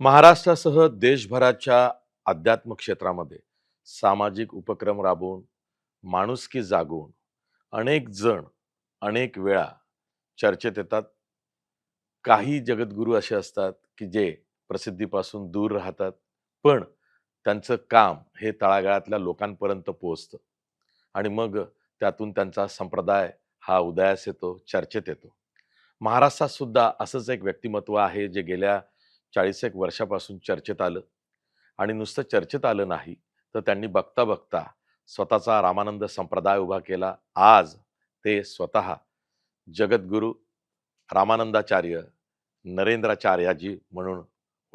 महाराष्ट्रासह देशभराच्या अध्यात्म क्षेत्रामध्ये सामाजिक उपक्रम राबवून, माणुसकी जागवून अनेक जण अनेक वेळा चर्चेत येतात. काही जगद्गुरू असे असतात, की जे प्रसिद्धीपासून दूर राहतात, पण त्यांचं काम हे तळागाळातल्या लोकांपर्यंत पोहोचतं आणि मग त्यातून त्यांचा संप्रदाय हा उदयास येतो, चर्चेत येतो. महाराष्ट्रात सुद्धा असंच एक व्यक्तिमत्व आहे, जे गेल्या 40 एक वर्षापासून चर्चेत आलं आणि नुसतं चर्चेत आलं नाही, तर त्यांनी बघता-बघता स्वतःचा रामानंद संप्रदाय उभा केला. आज ते स्वतः जगद्गुरू रामानंदाचार्य नरेंद्राचार्याजी म्हणून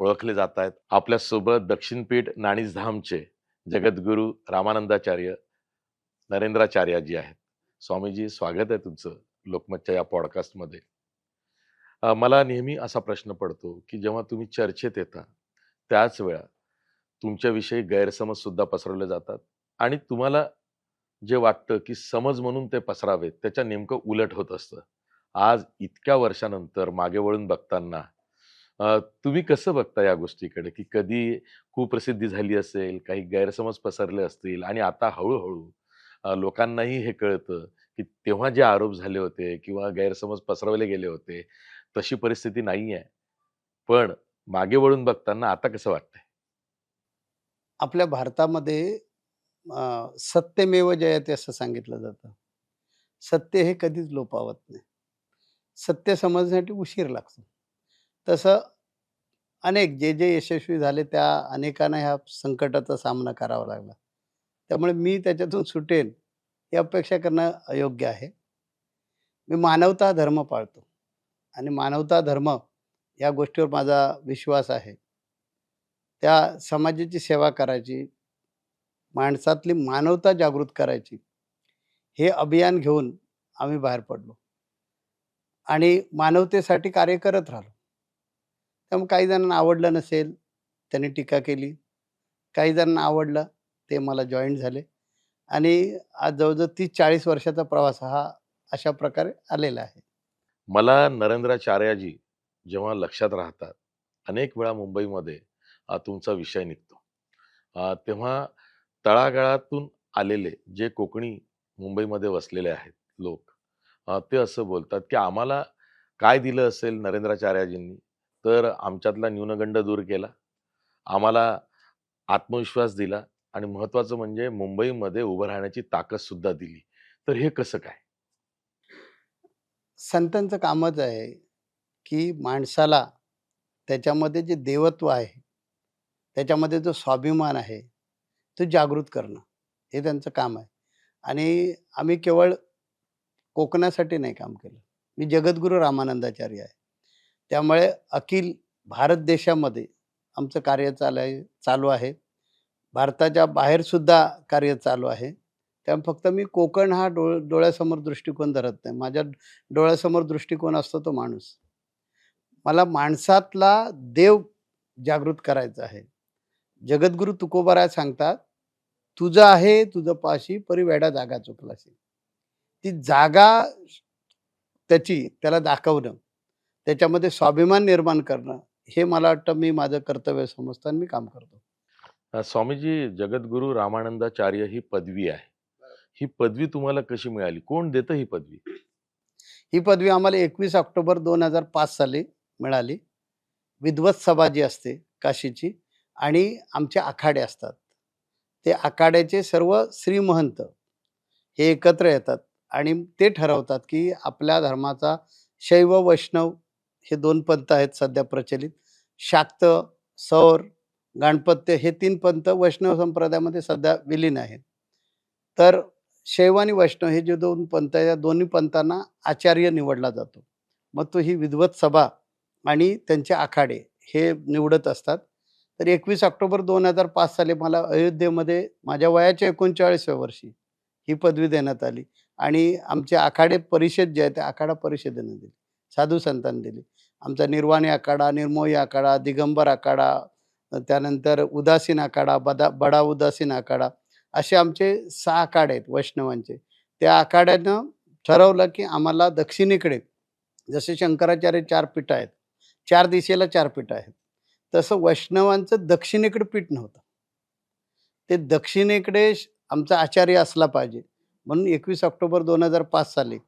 ओळखले जात आहेत. आपल्यासोबत दक्षिणपीठ नाणीजधामचे जगद्गुरू रामानंदाचार्य नरेंद्राचार्याजी आहेत. स्वामीजी, स्वागत आहे तुमचं लोकमतच्या या पॉडकास्टमध्ये. मला नेहमी असा प्रश्न पडतो, की जेव्हा तुम्ही चर्चेत येता, त्याच वेळा तुमच्याविषयी गैरसमज सुद्धा पसरवले जातात आणि तुम्हाला जे वाटतं, की समज म्हणून ते पसरावेत, त्याच्या नेमकं उलट होत असतं. आज इतक्या वर्षानंतर मागे वळून बघताना तुम्ही कसं बघता या गोष्टीकडे, की कधी कुप्रसिद्धी झाली असेल, काही गैरसमज पसरले असतील आणि आता हळू-हळू लोकांनाही हे कळतं, की तेव्हा जे आरोप झाले होते किंवा गैरसमज पसरवले गेले होते, तशी परिस्थिती नाहीये. पण मागे वळून बघताना आता कसं वाटतंय? आपल्या भारतामध्ये सत्यमेव जयते असं सांगितलं जातं. सत्य हे कधीच लोपावत नाही. सत्य समजण्यासाठी उशीर लागतो. तसं अनेक जे यशस्वी झाले त्या अनेकांना ह्या संकटाचा सामना करावा लागला. त्यामुळे मी त्याच्यातून सुटेन ही अपेक्षा करणं अयोग्य आहे. मी मानवता धर्म पाळतो आणि मानवता धर्म या गोष्टीवर माझा विश्वास आहे. त्या समाजाची सेवा करायची, माणसातली मानवता जागृत करायची, हे अभियान घेऊन आम्ही बाहेर पडलो आणि मानवतेसाठी कार्य करत राहिलो. त्यामुळे काही जणांना आवडलं नसेल, त्यांनी टीका केली. काही जणांना आवडलं, ते मला जॉइन झाले आणि आज जवळ-जवळ 30-40 वर्षाचा प्रवास हा अशा प्रकारे आलेला आहे. मला नरेंद्राचार्याजी जेव्हा लक्षात राहतात, अनेक वेळा मुंबईमध्ये तुमचा विषय निघतो. तेव्हा तळागाळातून आलेले जे कोकणी मुंबईमध्ये वसलेले आहेत लोक, ते असं बोलतात, की आम्हाला काय दिलं असेल नरेंद्राचार्याजींनी, तर आमच्यातला न्यूनगंड दूर केला. आम्हाला आत्मविश्वास दिला आणि महत्त्वाचं म्हणजे मुंबईमध्ये उभं राहण्याची ताकदसुद्धा दिली. तर हे कसं काय? संतांचं कामच आहे, की माणसाला त्याच्यामध्ये जे देवत्व आहे, त्याच्यामध्ये जो स्वाभिमान आहे, तो जागृत करणं, हे त्यांचं काम आहे. आणि आम्ही केवळ कोकणासाठी नाही काम केलं. मी जगद्गुरू रामानंदाचार्य आहे. त्यामुळे अखिल भारत देशामध्ये आमचं कार्य चालू आहे. भारताच्या बाहेरसुद्धा कार्य चालू आहे. त्यामुळे फक्त मी कोकण हा डोळ्यासमोर दृष्टिकोन धरत नाही. माझ्या डोळ्यासमोर दृष्टिकोन असतो तो माणूस. मला माणसातला देव जागृत करायचा आहे. जगद्गुरू तुकोबाराय सांगतात, "तुझं आहे तुझं पाशी, परी वेडा जागा चुकलाशी." ती जागा त्याला दाखवणं, त्याच्यामध्ये स्वाभिमान निर्माण करणं, हे मला वाटतं मी माझं कर्तव्य समजतो आणि मी काम करतो. स्वामीजी, जगद्गुरू रामानंदाचार्य ही पदवी आहे. ही पदवी तुम्हाला कशी मिळाली? कोण देतं ही पदवी? ही पदवी आम्हाला 21 ऑक्टोबर 2005 साली मिळाली. विद्वत सभा जी असते काशीची आणि आमचे आखाडे असतात. ते आखाड्याचे सर्व श्रीमहंत हे एकत्र येतात आणि ते ठरवतात, की आपल्या धर्माचा शैव, वैष्णव हे 2 पंथ आहेत सध्या प्रचलित. शाक्त, सौर, गाणपत्य हे 3 पंथ वैष्णव संप्रदायामध्ये सध्या विलीन आहेत. तर शैव आणि वैष्णव हे जे 2 पंथ आहेत, या दोन्ही पंथांना आचार्य निवडला जातो. मग तो ही विद्वत सभा आणि त्यांचे आखाडे हे निवडत असतात. तर 21 ऑक्टोबर 2005 साली मला अयोध्येमध्ये माझ्या वयाच्या 39व्या वर्षी ही पदवी देण्यात आली आणि आमचे आखाडे परिषद जे आहे, त्या आखाडा परिषदेने दिली. साधू संतांनी दिली. आमचा निर्वाणी आखाडा, निर्मोही आखाडा, दिगंबर आखाडा, त्यानंतर उदासीन आखाडा, बडा उदासीन आखाडा, असे आमचे 6 आखाडे आहेत वैष्णवांचे. त्या आखाड्यानं ठरवलं, की आम्हाला दक्षिणेकडे जसे शंकराचार्य 4 पीठं आहेत. 4 दिशेला 4 पीठं आहेत. तसं वैष्णवांचं दक्षिणेकडे पीठ नव्हतं. ते दक्षिणेकडे आमचा आचार्य असला पाहिजे. म्हणून 21 ऑक्टोबर 2005 साली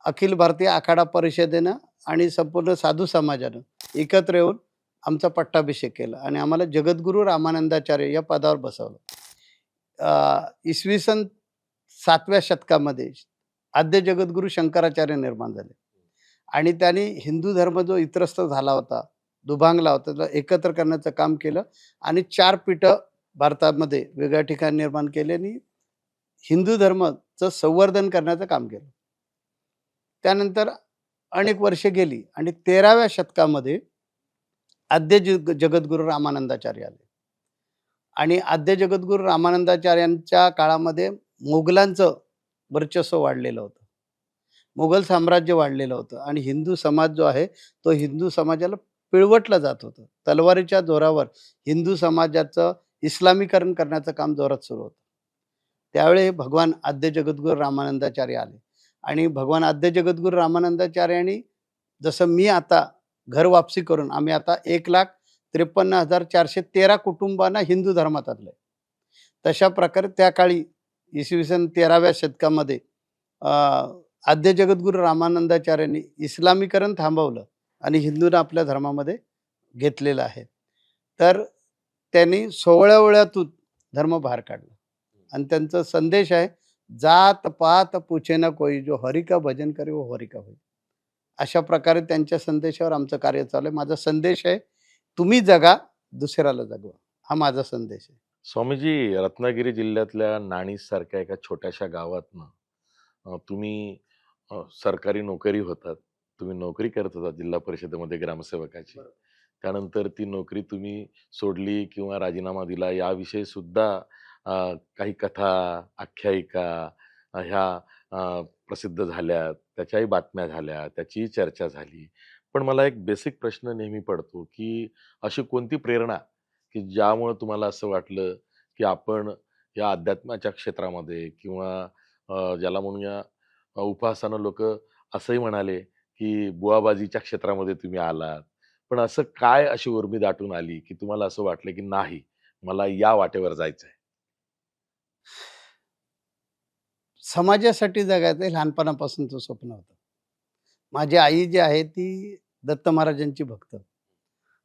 अखिल भारतीय आखाडा परिषदेनं आणि संपूर्ण साधू समाजानं एकत्र येऊन आमचा पट्टाभिषेक केला आणि आम्हाला जगद्गुरू रामानंदाचार्य या पदावर बसवलं. इसवी सन 7व्या शतकामध्ये आद्य जगद्गुरू शंकराचार्य निर्माण झाले आणि त्यांनी हिंदू धर्म जो इतरस्त झाला होता, दुभांगला होता, त्याला एकत्र करण्याचं काम केलं आणि 4 पीठं भारतामध्ये वेगळ्या ठिकाणी निर्माण केले आणि हिंदू धर्माचं संवर्धन करण्याचं काम केलं. त्यानंतर अनेक वर्षे गेली आणि 13व्या शतकामध्ये आद्य जगद्गुरू रामानंदाचार्य आले आणि आद्य जगद्गुरू रामानंदाचार्यांच्या काळामध्ये मोगलांचं वर्चस्व वाढलेलं होतं. मोगल साम्राज्य वाढलेलं होतं आणि हिंदू समाज जो आहे तो हिंदू समाजाला पिळवटलं जात होतं. तलवारीच्या जोरावर हिंदू समाजाचं इस्लामीकरण करण्याचं काम जोरात सुरू होतं. त्यावेळी भगवान आद्य जगद्गुरू रामानंदाचार्य आले आणि भगवान आद्य जगद्गुरू रामानंदाचार्यांनी जसं मी आता घर वापसी करून आम्ही आता 1,53,413 कुटुंबांना हिंदू धर्मात आणलंय. तशा प्रकारे त्या काळी इसवी सन 13व्या शतकामध्ये आद्य जगद्गुरू रामानंदाचार्यांनी इस्लामीकरण थांबवलं आणि हिंदूंना आपल्या धर्मामध्ये घेतलेलं आहे. तर त्यांनी 16व्या वळ्यातून धर्म बाहेर काढला आणि त्यांचा संदेश आहे, जात पात पूछे ना कोई, जो हरी का भजन करे वो हरी का होई. अशा प्रकारे त्यांच्या संदेशावर आमचं कार्य चालू आहे. माझा संदेश आहे, तुम्ही जगा, दुसऱ्याला जगवा. हा माझा संदेश आहे. स्वामीजी, रत्नागिरी जिल्ह्यातल्या नाणीसारख्या एका छोट्याशा गावातनं तुम्ही सरकारी नोकरी होतात. तुम्ही नोकरी करत होता जिल्हा परिषदेमध्ये ग्रामसेवकाची. बरोबर. त्यानंतर ती नोकरी तुम्ही सोडली किंवा राजीनामा दिला याविषयी सुद्धा काही कथा, आख्यायिका ह्या प्रसिद्ध झाल्या, त्याच्याही बातम्या झाल्या, त्याचीही चर्चा झाली. पण मला एक बेसिक प्रश्न नेहमी पडतो, की अशी कोणती प्रेरणा, की ज्यामुळं तुम्हाला असं वाटलं, की आपण या अध्यात्माच्या क्षेत्रामध्ये किंवा ज्याला म्हणूया उपासना लोकं असंही म्हणाले, की बुवाबाजीच्या क्षेत्रामध्ये तुम्ही आलात. पण असं काय अशी उर्मी दाटून आली, की तुम्हाला असं वाटलं, की नाही, मला या वाटेवर जायचंय? समाजासाठी जगायचं हे लहानपणापासूनचं स्वप्न होतं. माझी आई जी आहे ती दत्त महाराजांची भक्त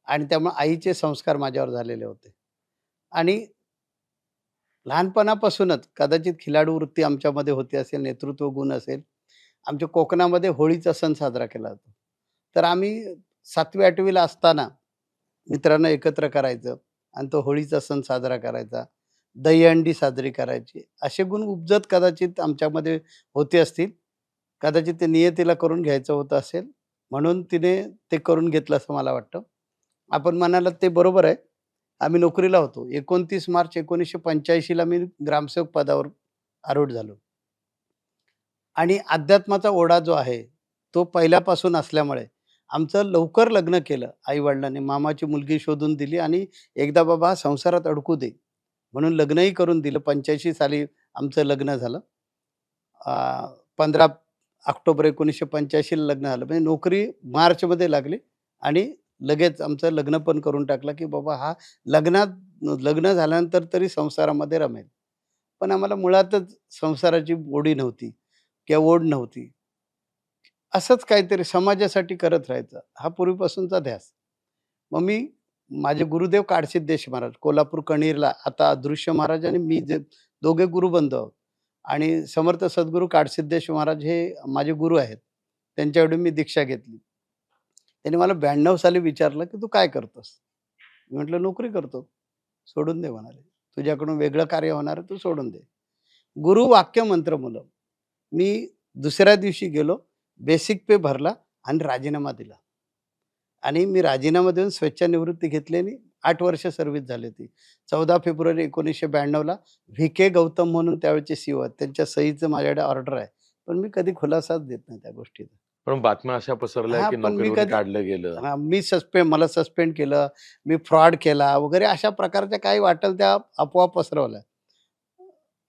आणि त्यामुळे आईचे संस्कार माझ्यावर झालेले होते आणि लहानपणापासूनच कदाचित खिलाडू वृत्ती आमच्यामध्ये होती असेल, नेतृत्व गुण असेल. आमच्या कोकणामध्ये होळीचा सण साजरा केला जातो. तर आम्ही 7वी-8वी ला असताना मित्रांना एकत्र करायचं आणि तो होळीचा सण साजरा करायचा. दहीहंडी साजरी करायची. असे गुण उपजत कदाचित आमच्यामध्ये होते असतील. कदाचित ते नियतीला करून घ्यायचं होतं असेल, म्हणून तिने ते करून घेतलं असं मला वाटतं. आपण म्हणालात ते बरोबर आहे. आम्ही नोकरीला होतो. 29 मार्च 1985 ला मी ग्रामसेवक पदावर आरूढ झालो. आणि अध्यात्माचा ओढा जो आहे, तो पहिल्यापासून असल्यामुळे आमचं लवकर लग्न केलं आई-वडिलांनी. मामाची मुलगी शोधून दिली आणि एकदा बाबा संसारात अडकू दे, म्हणून लग्नही करून दिलं. 85 साली आमचं लग्न झालं. 15 ऑक्टोबर 1985 ला लग्न झालं. म्हणजे नोकरी मार्चमध्ये लागली आणि लगेच आमचं लग्न पण करून टाकलं, की बाबा हा लग्न झाल्यानंतर तरी संसारामध्ये रमेल. पण आम्हाला मुळातच संसाराची गोडी नव्हती किंवा ओढ नव्हती. असंच काहीतरी समाजासाठी करत राहायचं, हा पूर्वीपासूनचा ध्यास. मग मी माझे गुरुदेव काडसिद्धेश महाराज, कोल्हापूर कणेरला आता अदृश्य महाराज आणि मी जे दोघे गुरुबंधू आहोत आणि समर्थ सद्गुरू काडसिद्धेश महाराज हे माझे गुरु आहेत. त्यांच्याकडून मी दीक्षा घेतली. त्यांनी मला 92 साली विचारलं, की "तू काय करतोस?" मी म्हटलं, "नोकरी करतो." "सोडून दे," म्हणाले. "तुझ्याकडून वेगळं कार्य होणार आहे, तू सोडून दे." गुरु वाक्य मंत्र मुलं. मी दुसऱ्या दिवशी गेलो, बेसिक पे भरला आणि राजीनामा दिला. आणि मी राजीनामा देऊन स्वेच्छानिवृत्ती घेतली आणि 8 वर्ष सर्व्हिस झाली होती. 14 फेब्रुवारी 1992 ला व्ही.के. गौतम म्हणून त्यावेळचे CEO आहेत. त्यांच्या सहीचं माझ्याकडे ऑर्डर आहे. पण मी कधी खुलासाच देत नाही त्या गोष्टीचा. पण बातम्या अशा पसरल्या, हां, की पण मी नोकरीवरून कधी काढलं गेलं. हां, मला सस्पेंड केलं, मी फ्रॉड केला वगैरे अशा प्रकारच्या काही वाटेल त्या अफवा पसरवल्या.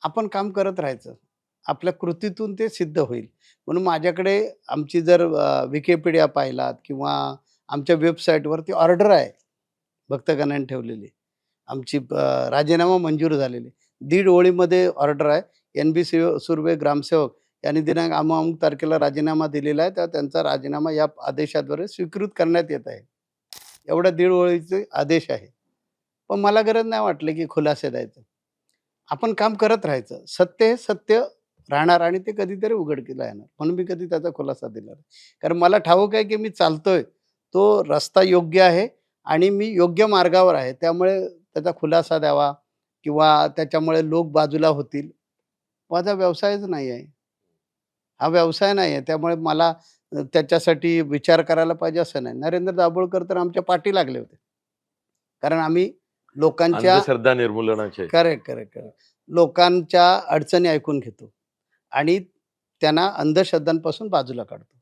आपण काम करत राहायचं. आपल्या कृतीतून ते सिद्ध होईल. म्हणून माझ्याकडे आमची जर विकिपीडिया पाहिलात किंवा आमच्या वेबसाईटवरती ऑर्डर आहे. भक्तगणाने ठेवलेली. आमची राजीनामा मंजूर झालेली. 1.5 ओळीमध्ये ऑर्डर आहे. NB सुर्वे ग्रामसेवक यांनी दिनांक अमुक-अमुक तारखेला राजीनामा दिलेला आहे. तर त्यांचा राजीनामा या आदेशाद्वारे स्वीकृत करण्यात येत आहे. एवढा 1.5 ओळीचे आदेश आहे. पण मला गरज नाही वाटली की खुलासे द्यायचं. आपण काम करत राहायचं. सत्य हे सत्य राहणार आणि ते कधीतरी उघडकीला येणार. म्हणून मी कधी त्याचा खुलासा दिला नाही. कारण मला ठाऊक आहे की मी चालतोय, तो रस्ता योग्य आहे आणि मी योग्य मार्गावर आहे. त्यामुळे त्याचा खुलासा द्यावा किंवा त्याच्यामुळे लोक बाजूला होतील. माझा व्यवसायच नाही आहे. हा व्यवसाय नाही आहे. त्यामुळे मला त्याच्यासाठी विचार करायला पाहिजे असं नाही. नरेंद्र दाभोळकर तर आमच्या पाठी लागले होते. कारण आम्ही लोकांच्या अंधश्रद्धा निर्मूलनाचे. Correct, correct, correct. लोकांच्या अडचणी ऐकून घेतो आणि त्यांना अंधश्रद्धांपासून बाजूला काढतो.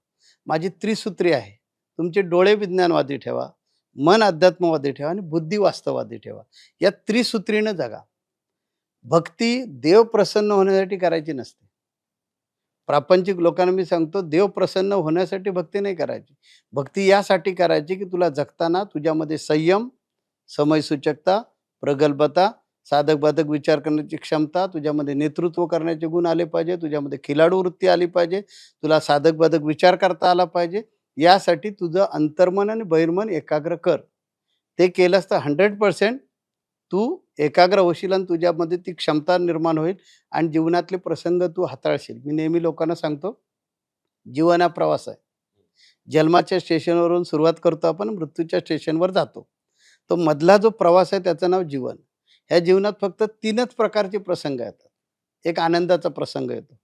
माझी त्रिसूत्री आहे. तुमचे डोळे विज्ञानवादी ठेवा, मन अध्यात्मवादी ठेवा आणि बुद्धी वास्तववादी ठेवा. या त्रिसूत्रीनं जगा. भक्ती देव प्रसन्न होण्यासाठी करायची नसते. प्रापंचिक लोकांना मी सांगतो, देव प्रसन्न होण्यासाठी भक्ती नाही करायची. भक्ती यासाठी करायची की तुला जगताना तुझ्यामध्ये संयम, समयसूचकता, प्रगल्भता, साधक-बाधक विचार करण्याची क्षमता, तुझ्यामध्ये नेतृत्व करण्याचे गुण आले पाहिजे, तुझ्यामध्ये खिलाडू वृत्ती आली पाहिजे, तुला साधक-बाधक विचार करता आला पाहिजे. यासाठी तुझं अंतर्मन आणि बहिर्मन एकाग्र कर. ते केलंस तर 100% तू एकाग्र होशील आणि तुझ्यामध्ये ती क्षमता निर्माण होईल आणि जीवनातले प्रसंग तू हाताळशील. मी नेहमी लोकांना सांगतो, जीवन हा प्रवास आहे. जन्माच्या स्टेशनवरून सुरुवात करतो आपण, मृत्यूच्या स्टेशनवर जातो. तो मधला जो प्रवास आहे त्याचं नाव जीवन. ह्या जीवनात फक्त 3च प्रकारचे प्रसंग येतात. एक आनंदाचा प्रसंग येतो,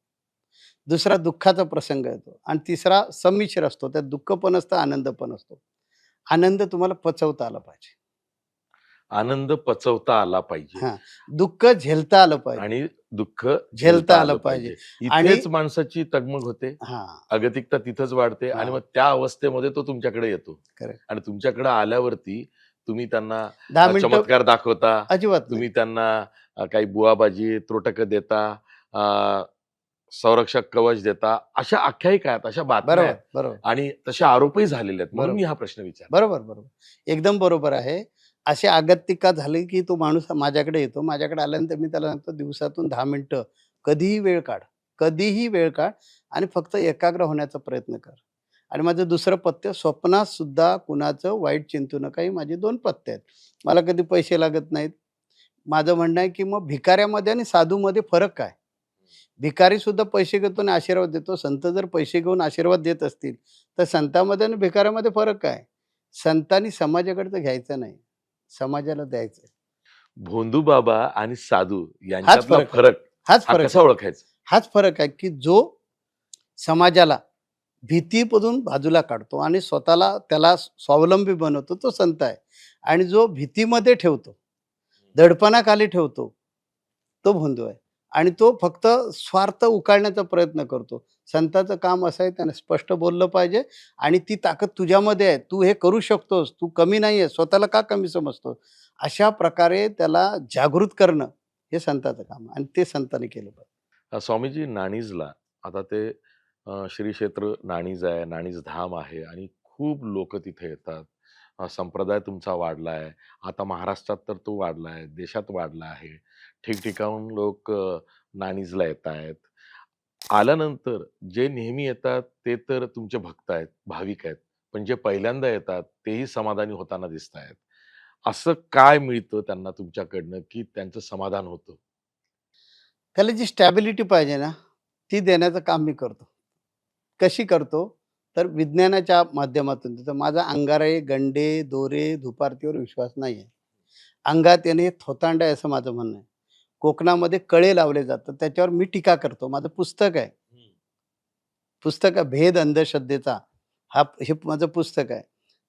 दुसरा दुःखाचा प्रसंग येतो आणि तिसरा संमिश्र असतो. त्यात दुःख पण असतं, आनंद पण असतो. आनंद तुम्हाला पचवता आला पाहिजे. आनंद पचवता आला पाहिजे हां, दुःख झेलता आलं पाहिजे. आणि दुःख झेलता आलं पाहिजे. आणि इथेच माणसाची तगमग होते. हां, अगतिकता तिथंच वाढते आणि हां, मग त्या अवस्थेमध्ये तो तुमच्याकडे येतो करेक्ट. आणि तुमच्याकडे आल्यावरती तुम्ही त्यांना 10 मिनिटं चमत्कार दाखवता, अजिबात नाही. तुम्ही त्यांना काही बुवाबाजी, त्रोटकं देता, अ, संरक्षक कवच देता, अशा आख्यायिका आहेत, अशा बातम्या बरोबर, आहेत बरोबर, आणि तसे आरोपही झालेले आहेत. म्हणून मी बरोबर. हा प्रश्न विचारला. बरोबर, बरोबर. एकदम बरोबर आहे. अशी अगतिकता झाली, की तो माणूस माझ्याकडे येतो. माझ्याकडे आल्यानंतर मी त्याला सांगतो, "दिवसातून 10 मिनिटं कधीही वेळ काढ, कधीही वेळ काढ आणि फक्त एकाग्र होण्याचा प्रयत्न कर." आणि माझं दुसरं पथ्य, स्वप्नात सुद्धा कुणाचं वाईट चिंतू नका. ही माझी 2 पथ्य आहेत. मला कधी पैसे लागत नाहीत. माझं म्हणणं आहे, की मग भिकाऱ्यामध्ये आणि साधूमध्ये फरक काय? भिकारी सुद्धा पैसे घेतो आणि आशीर्वाद देतो. संत जर पैसे घेऊन आशीर्वाद देत असतील, तर संतामध्ये आणि भिकाऱ्यामध्ये फरक काय? संतांनी समाजाकडचं घ्यायचं नाही, समाजाला द्यायचं. भोंदू बाबा आणि साधू हाच यांच्यातला फरक आहे. फरक हाच हा फरक कसा आहे. ओळखायचा? हाच फरक आहे, की जो समाजाला भीतीमधून बाजूला काढतो आणि स्वतःला त्याला स्वावलंबी बनवतो, तो संत आहे. आणि जो भीतीमध्ये ठेवतो, दडपणाखाली ठेवतो, तो भोंदू आहे. आणि तो फक्त स्वार्थ उकाळण्याचा प्रयत्न करतो. संताचं काम असं आहे, त्याने स्पष्ट बोललं पाहिजे आणि ती ताकद तुझ्यामध्ये आहे. तू हे करू शकतोस. तू कमी नाही आहे. स्वतःला का कमी समजतो? अशा प्रकारे त्याला जागृत करणं हे संताचं काम आहे आणि ते संतांनी केलं पाहिजे. स्वामीजी, नाणीजला आता ते श्री क्षेत्र नाणीज आहे, नाणीज धाम आहे आणि खूप लोक तिथे येतात. संप्रदाय तुमचा वाढला आहे. आता महाराष्ट्रात तर तो वाढला आहे, देशात वाढला आहे. ठिकठिकाणून लोक नाणीजला येत आहेत. आल्यानंतर जे नेहमी येतात ते तर तुमचे भक्त आहेत, भाविक आहेत. पण जे पहिल्यांदा येतात तेही समाधानी होताना दिसत आहेत. असं काय मिळतं त्यांना तुमच्याकडनं की त्यांचं समाधान होतं? त्याला जी स्टॅबिलिटी पाहिजे ना, ती देण्याचं काम मी करतो. कशी करतो? तर विज्ञानाच्या माध्यमातून देतो. माझा अंगारे, गंडे, दोरे, धुपारतीवर विश्वास नाही आहे. अंगात येणे हे थोतांड आहे असं माझं म्हणणं आहे. कोकणामध्ये कळे लावले जातात. त्याच्यावर मी टीका करतो. माझं पुस्तक आहे. पुस्तक आहे भेद अंधश्रद्धेचा. हे माझं पुस्तक आहे.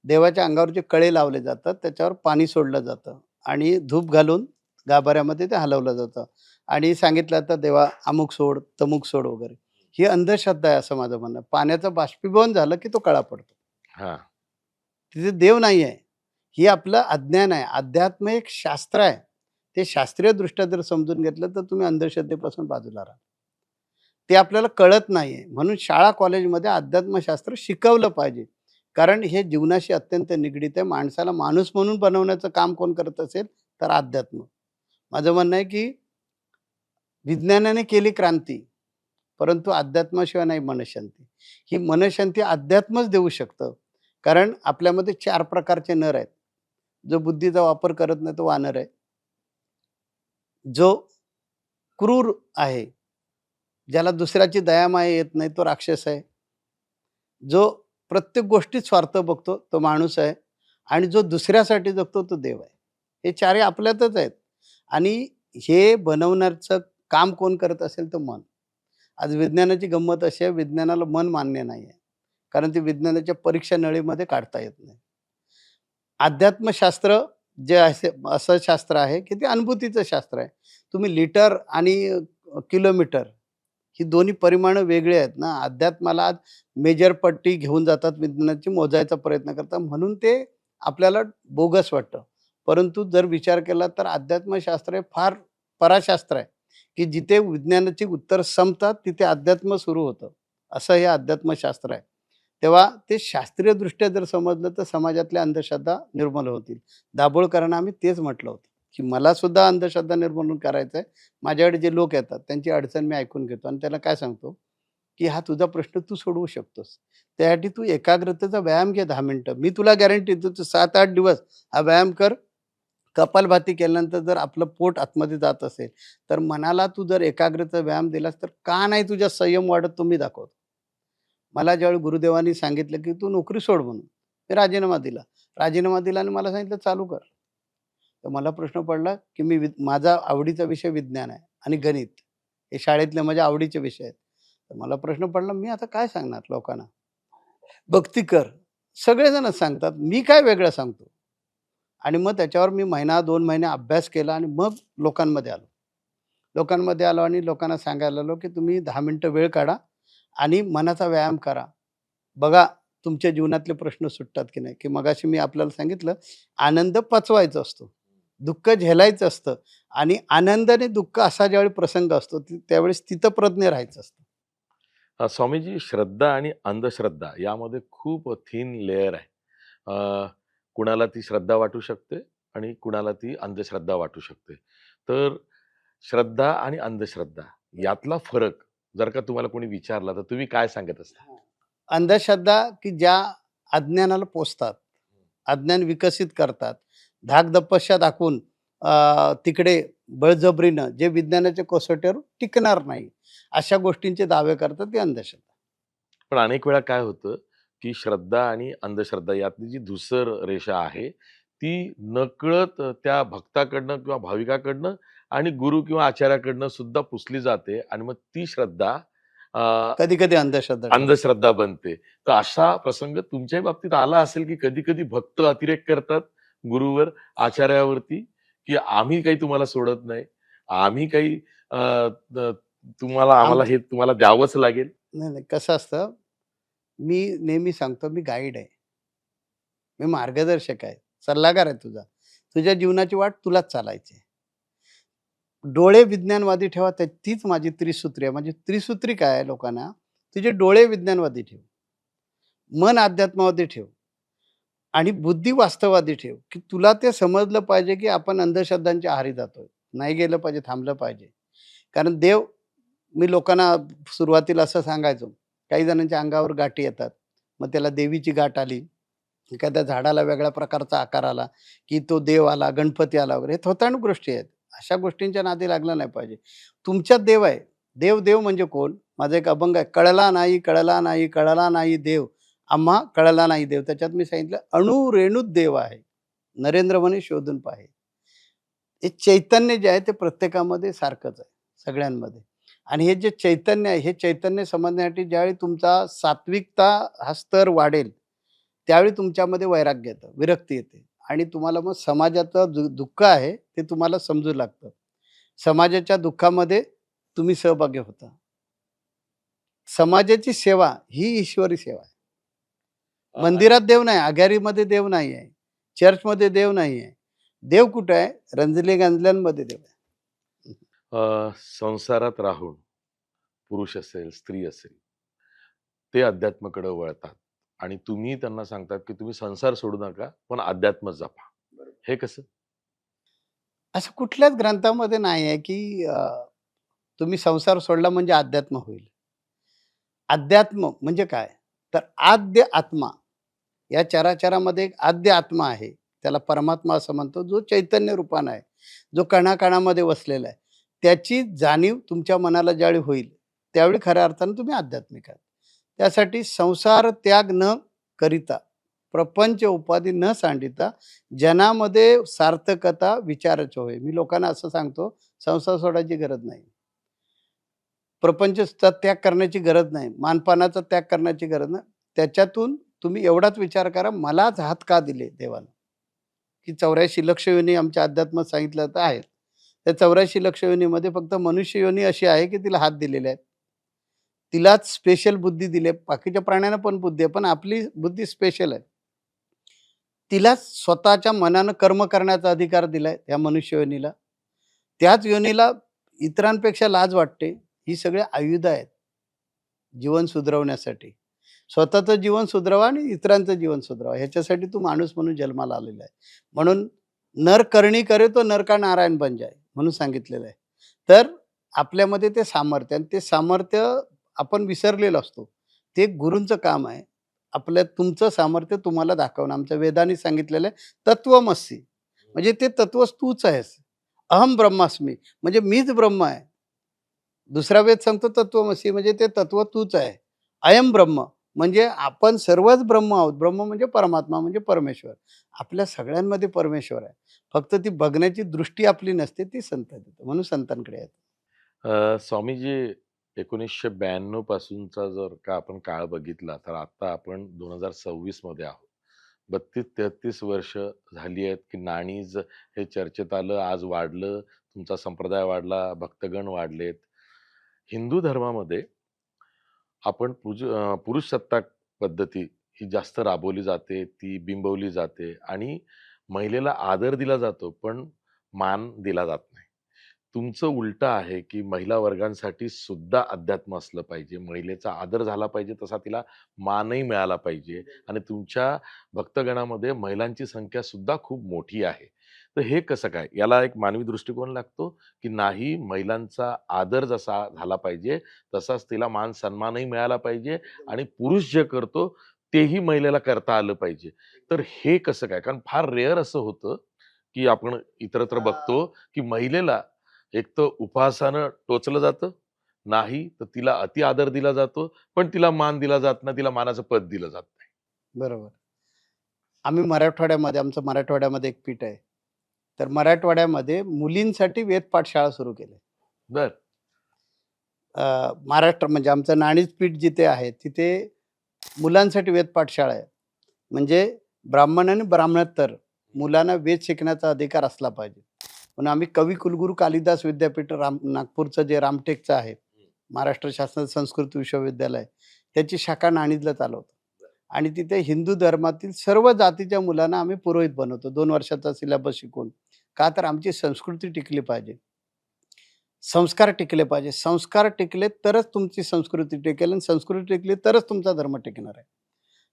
देवाच्या अंगावर जे कळे लावले जातात, त्याच्यावर पाणी सोडलं जातं आणि धूप घालून गाभाऱ्यामध्ये ते हलवलं जातं आणि सांगितलं जातं, "देवा अमुक सोड, तमुक सोड" वगैरे. ही अंधश्रद्धा आहे असं माझं म्हणणं आहे. पाण्याचं बाष्पीभवन झालं की तो कळा पडतो. हां. तिथे देव नाही आहे. ही आपलं अज्ञान आहे. अध्यात्म एक शास्त्र आहे. ते शास्त्रीयदृष्ट्या जर समजून घेतलं, तर तुम्ही अंधश्रद्धेपासून बाजूला राहाल. ते आपल्याला कळत नाहीये. म्हणून शाळा कॉलेजमध्ये अध्यात्मशास्त्र शिकवलं पाहिजे. कारण हे जीवनाशी अत्यंत निगडीत आहे. माणसाला माणूस म्हणून बनवण्याचं काम कोण करत असेल तर अध्यात्म. माझं म्हणणं आहे की विज्ञानाने केली क्रांती, परंतु अध्यात्माशिवाय नाही मनःशांती. ही मनःशांती अध्यात्मच देऊ शकतं. कारण आपल्यामध्ये 4 प्रकारचे नर आहेत. जो बुद्धीचा वापर करत नाही तो वानर आहे. जो क्रूर आहे, ज्याला दुसऱ्याची दयामाया येत नाही तो राक्षस आहे. जो प्रत्येक गोष्टीत स्वार्थ बघतो तो माणूस आहे आणि जो दुसऱ्यासाठी जगतो तो देव आहे. हे चारही आपल्यातच आहेत आणि हे बनवण्याचं काम कोण करत असेल तर मन. आज विज्ञानाची गंमत अशी आहे, विज्ञानाला मन मान्य नाही आहे. कारण ते विज्ञानाच्या परीक्षा नळीमध्ये काढता येत नाही. अध्यात्मशास्त्र जे असं शास्त्र आहे, की ते अनुभूतीचं शास्त्र आहे. तुम्ही लिटर आणि किलोमीटर ही दोन्ही परिमाणं वेगळी आहेत ना. अध्यात्माला मेजर पट्टी घेऊन जातात विज्ञानाची, मोजायचा प्रयत्न करतात म्हणून ते आपल्याला बोगस वाटतं. परंतु जर विचार केला तर अध्यात्मशास्त्र हे फार पराशास्त्र आहे, की जिथे विज्ञानाची उत्तर संपतात तिथे अध्यात्म सुरू होतं. असं हे अध्यात्मशास्त्र आहे. तेव्हा ते शास्त्रीयदृष्ट्या जर समजलं तर समाजातल्या अंधश्रद्धा निर्मूल होतील. दाभोळकरांना आम्ही तेच म्हटलं होतं, की मला सुद्धा अंधश्रद्धा निर्मूलन करायचं आहे. माझ्याकडे जे लोक येतात त्यांची अडचण मी ऐकून घेतो आणि त्याला काय सांगतो, की हा तुझा प्रश्न तू सोडवू शकतोस. त्यासाठी तू एकाग्रतेचा व्यायाम घे 10 मिनिटं. मी तुला गॅरंटी देतो तू 7-8 दिवस हा व्यायाम कर. कपालभाती केल्यानंतर जर आपलं पोट आतमध्ये जात असेल, तर मनाला तू जर एकाग्रतेचा व्यायाम दिलास तर का नाही तुझ्या संयम वाढत तो मी दाखवतो. मला ज्यावेळी गुरुदेवांनी सांगितलं, की "तू नोकरी सोड" म्हणून. मी राजीनामा दिला. राजीनामा दिला आणि मला सांगितलं, "चालू कर." तर मला प्रश्न पडला, की माझा आवडीचा विषय विज्ञान आहे आणि गणित. हे शाळेतले माझ्या आवडीचे विषय आहेत. तर मला प्रश्न पडला, मी आता काय सांगणार लोकांना? भक्ती कर. सगळेजणच सांगतात. मी काय वेगळं सांगतो? आणि मग त्याच्यावर मी महिना, 2 महिने अभ्यास केला आणि मग लोकांमध्ये आलो. लोकांमध्ये आलो आणि लोकांना सांगायला लागलो, की तुम्ही 10 मिनिटं वेळ काढा आणि मनाचा व्यायाम करा. बघा तुमच्या जीवनातले प्रश्न सुटतात की नाही, की मगाशी मी आपल्याला सांगितलं, आनंद पचवायचा असतो. दुःख झेलायचं असतं आणि आनंदाने दुःख असा ज्यावेळी प्रसंग असतो, त्यावेळेस स्थितप्रज्ञ राहायचं असतं. स्वामीजी, श्रद्धा आणि अंधश्रद्धा यामध्ये खूप थिन लेयर आहे. कुणाला ती श्रद्धा वाटू शकते आणि कुणाला ती अंधश्रद्धा वाटू शकते. तर श्रद्धा आणि अंधश्रद्धा यातला फरक जर का तुम्हाला कोणी विचारला, तर तुम्ही काय सांगत असता? अंधश्रद्धा की ज्या अज्ञानाला पोसतात, अज्ञान विकसित करतात, धाकधपश्या दाखवून तिकडे बळजबरीनं जे विज्ञानाच्या कसोटीवर टिकणार नाही, अशा गोष्टींचे दावे करतात ती अंधश्रद्धा. पण अनेक वेळा काय होतं, की श्रद्धा आणि अंधश्रद्धा यातली जी धूसर रेषा आहे, ती नकळत त्या भक्ताकडनं किंवा भाविकाकडनं आणि गुरु किंवा आचार्याकडनं सुद्धा पुसली जाते आणि मग ती श्रद्धा अ, कधी-कधी अंधश्रद्धा ठरते. अंधश्रद्धा बनते. तर असा प्रसंग तुमच्याही बाबतीत आला असेल, की कधी-कधी भक्त अतिरेक करतात गुरूवर, आचार्यावरती, की आम्ही काही तुम्हाला सोडत नाही. आम्ही काही अ, अ, आम्हाला आमचं हे तुम्हाला द्यावंच लागेल. नाही, नाही. कसं असतं, मी नेहमी सांगतो मी गाईड आहे. मी मार्गदर्शक आहे. सल्लागार आहे तुझा. तुझ्या जीवनाची वाट तुलाच चालायची आहे. डोळे विज्ञानवादी ठेवा तीच माझी त्रिसूत्री आहे. माझी त्रिसूत्री काय आहे लोकांना, तुझे डोळे विज्ञानवादी ठेव, मन अध्यात्मवादी ठेव आणि बुद्धी वास्तववादी ठेव, की तुला ते समजलं पाहिजे, की आपण अंधश्रद्धांच्या आहारी जातोय. नाही गेलं पाहिजे, थांबलं पाहिजे. कारण देव मी लोकांना सुरुवातीला असं सांगायचो, काही जणांच्या अंगावर गाठी येतात. मग त्याला देवीची गाठ आली, एखाद्या झाडाला वेगळ्या प्रकारचा आकार आला, की तो देव आला, गणपती आला वगैरे. हे थोतांड गोष्टी आहेत. अशा गोष्टींच्या नादी लागलं नाही पाहिजे. तुमच्यात देव आहे. देव, देव म्हणजे कोण? माझा एक अभंग आहे, कळला नाही, कळला नाही, कळला नाही देव, आम्हा कळला नाही देव. त्याच्यात मी सांगितलं, अणु रेणूत देव आहे. नरेंद्र म्हणे शोधून पाहे. हे चैतन्य जे आहे ते प्रत्येकामध्ये सारखंच आहे, सगळ्यांमध्ये. आणि हे जे चैतन्य आहे, हे चैतन्य समजण्यासाठी ज्यावेळी तुमचा सात्विकता हा स्तर वाढेल, त्यावेळी तुमच्यामध्ये वैराग्य येतं, विरक्ती येते आणि तुम्हाला मग समाजाचं दुःख आहे, ते तुम्हाला समजू लागतं. समाजाच्या दुःखामध्ये तुम्ही सहभागी होता. समाजाची सेवा ही ईश्वरी सेवा आहे. अ, मंदिरात देव नाही, अघारीमध्ये देव नाही आहे, चर्चमध्ये देव नाही आहे. देव कुठे आहे? रंजले-गंजल्यांमध्ये देव आहे. संसारात राहून पुरुष असेल, स्त्री असेल, ते अध्यात्माकडे वळतात आणि तुम्ही त्यांना सांगतात, की तुम्ही संसार सोडू नका, पण अध्यात्म जपा. हे कसं? असं कुठल्याच ग्रंथामध्ये नाही आहे, की तुम्ही संसार सोडला म्हणजे अध्यात्म होईल. अध्यात्म म्हणजे काय? तर आद्य आत्मा, या चराचरामध्ये एक आद्य आत्मा आहे. त्याला परमात्मा असं म्हणतो, जो चैतन्य रूपानं आहे, जो कणाकणामध्ये वसलेला आहे. त्याची जाणीव तुमच्या मनाला ज्यावेळी होईल, त्यावेळी खऱ्या अर्थानं तुम्ही आध्यात्मिक आहात. त्यासाठी संसार त्याग न करिता, प्रपंच उपाधी न सांडिता, जनामध्ये सार्थकता विचाराची होय. मी लोकांना असं सांगतो, संसार सोडायची गरज नाही. प्रपंचचा त्याग करण्याची गरज नाही. मानपानाचा त्याग करण्याची गरज नाही. त्याच्यातून तुम्ही एवढाच विचार करा, मलाच हात का दिले देवानं? की 84 लक्ष योनी आमच्या अध्यात्मात सांगितलं तर आहेत. त्या 84 लक्ष योनीमध्ये फक्त मनुष्य योनी अशी आहे, की तिला हात दिलेले आहेत. तिलाच स्पेशल बुद्धी दिली आहे. बाकीच्या प्राण्यांना पण बुद्धी आहे, पण आपली बुद्धी स्पेशल आहे. तिलाच स्वतःच्या मनानं कर्म करण्याचा अधिकार दिलाय त्या मनुष्य योनीला. त्याच योनीला इतरांपेक्षा लाज वाटते. ही सगळी आयुधं आहेत जीवन सुधरवण्यासाठी. स्वतःचं जीवन सुधरवा आणि इतरांचं जीवन सुधरवा. ह्याच्यासाठी तू माणूस म्हणून जन्माला आलेला आहे. म्हणून "नर करणी करे तो नर का नारायण बन जाय" म्हणून सांगितलेलं आहे. तर आपल्यामध्ये ते सामर्थ्य, आणि ते सामर्थ्य आपण विसरलेलो असतो. ते गुरूंचं काम आहे. तुमचं सामर्थ्य तुम्हाला दाखवणं. आमच्या वेदांनी सांगितलेलं आहे तत्वमसी, म्हणजे ते तत्वच तूच आहेस. अहम ब्रह्मास्मी, म्हणजे मीच ब्रह्म आहे. दुसरा वेद सांगतो तत्वमसी, म्हणजे ते तत्व तूच आहे. अयं ब्रह्म, म्हणजे आपण सर्वच ब्रह्म आहोत. ब्रह्म म्हणजे परमात्मा, म्हणजे परमेश्वर. आपल्या सगळ्यांमध्ये परमेश्वर आहे. फक्त ती बघण्याची दृष्टी आपली नसते, ती संत देतात. म्हणून संतांकडे येतात. स्वामीजी, 1992 पासूनचा जर का आपण काळ बघितला, तर आता आपण 2026 मध्ये आहोत. 32-33 वर्ष झाली आहेत, की नाणीज हे चर्चेत आलं, आज वाढलं, तुमचा संप्रदाय वाढला, भक्तगण वाढलेत. हिंदू धर्मामध्ये आपण पुरुषसत्ताक पद्धती ही जास्त राबवली जाते, ती बिंबवली जाते आणि महिलेला आदर दिला जातो, पण मान दिला जात नाही. तुमचं उलटं आहे, की महिला वर्गांसाठी सुद्धा अध्यात्म असलं पाहिजे. महिलेचा आदर झाला पाहिजे, तसा तिला मानही मिळाला पाहिजे आणि तुमच्या भक्तगणामध्ये महिलांची संख्या सुद्धा खूप मोठी आहे. तर हे कसं काय? याला एक मानवी दृष्टिकोन लागतो, की नाही, महिलांचा आदर जसा झाला पाहिजे, तसाच तिला मान-सन्मानही मिळाला पाहिजे आणि पुरुष जे करतो, तेही महिलेला करता आलं पाहिजे. तर हे कसं काय? कारण फार रेअर असं होतं, की आपण इतरत्र बघतो, की महिलेला एक तर उपहासानं टोचलं जातं, नाही तर तिला अति आदर दिला जातो, पण तिला मान दिला जात नाही, तिला मानाचं पद दिलं जात नाही. बरोबर. आम्ही मराठवाड्यामध्ये, आमचं मराठवाड्यामध्ये एक पीठ आहे. तर मराठवाड्यामध्ये मुलींसाठी वेद पाठशाळा सुरू केली. बरं. महाराष्ट्र म्हणजे आमचं नाणीज पीठ जिथे आहे, तिथे मुलांसाठी वेद पाठशाळा आहे. म्हणजे ब्राह्मण आणि ब्राह्मणेतर मुलांना वेद शिकण्याचा अधिकार असला पाहिजे. म्हणून आम्ही कवी कुलगुरू कालिदास विद्यापीठ नागपूरचं जे रामटेकचं आहे, महाराष्ट्र शासनाचं संस्कृत विश्वविद्यालय, त्याची शाखा नाणीजला चालवतो. आणि तिथे हिंदू धर्मातील सर्व जातीच्या मुलांना आम्ही पुरोहित बनवतो 2 वर्षाचा सिलेबस शिकवून. का तर आमची संस्कृती टिकली पाहिजे. संस्कार टिकले पाहिजे. संस्कार टिकले तरच तुमची संस्कृती टिकेल, आणि संस्कृती टिकली तरच तुमचा धर्म टिकणार आहे.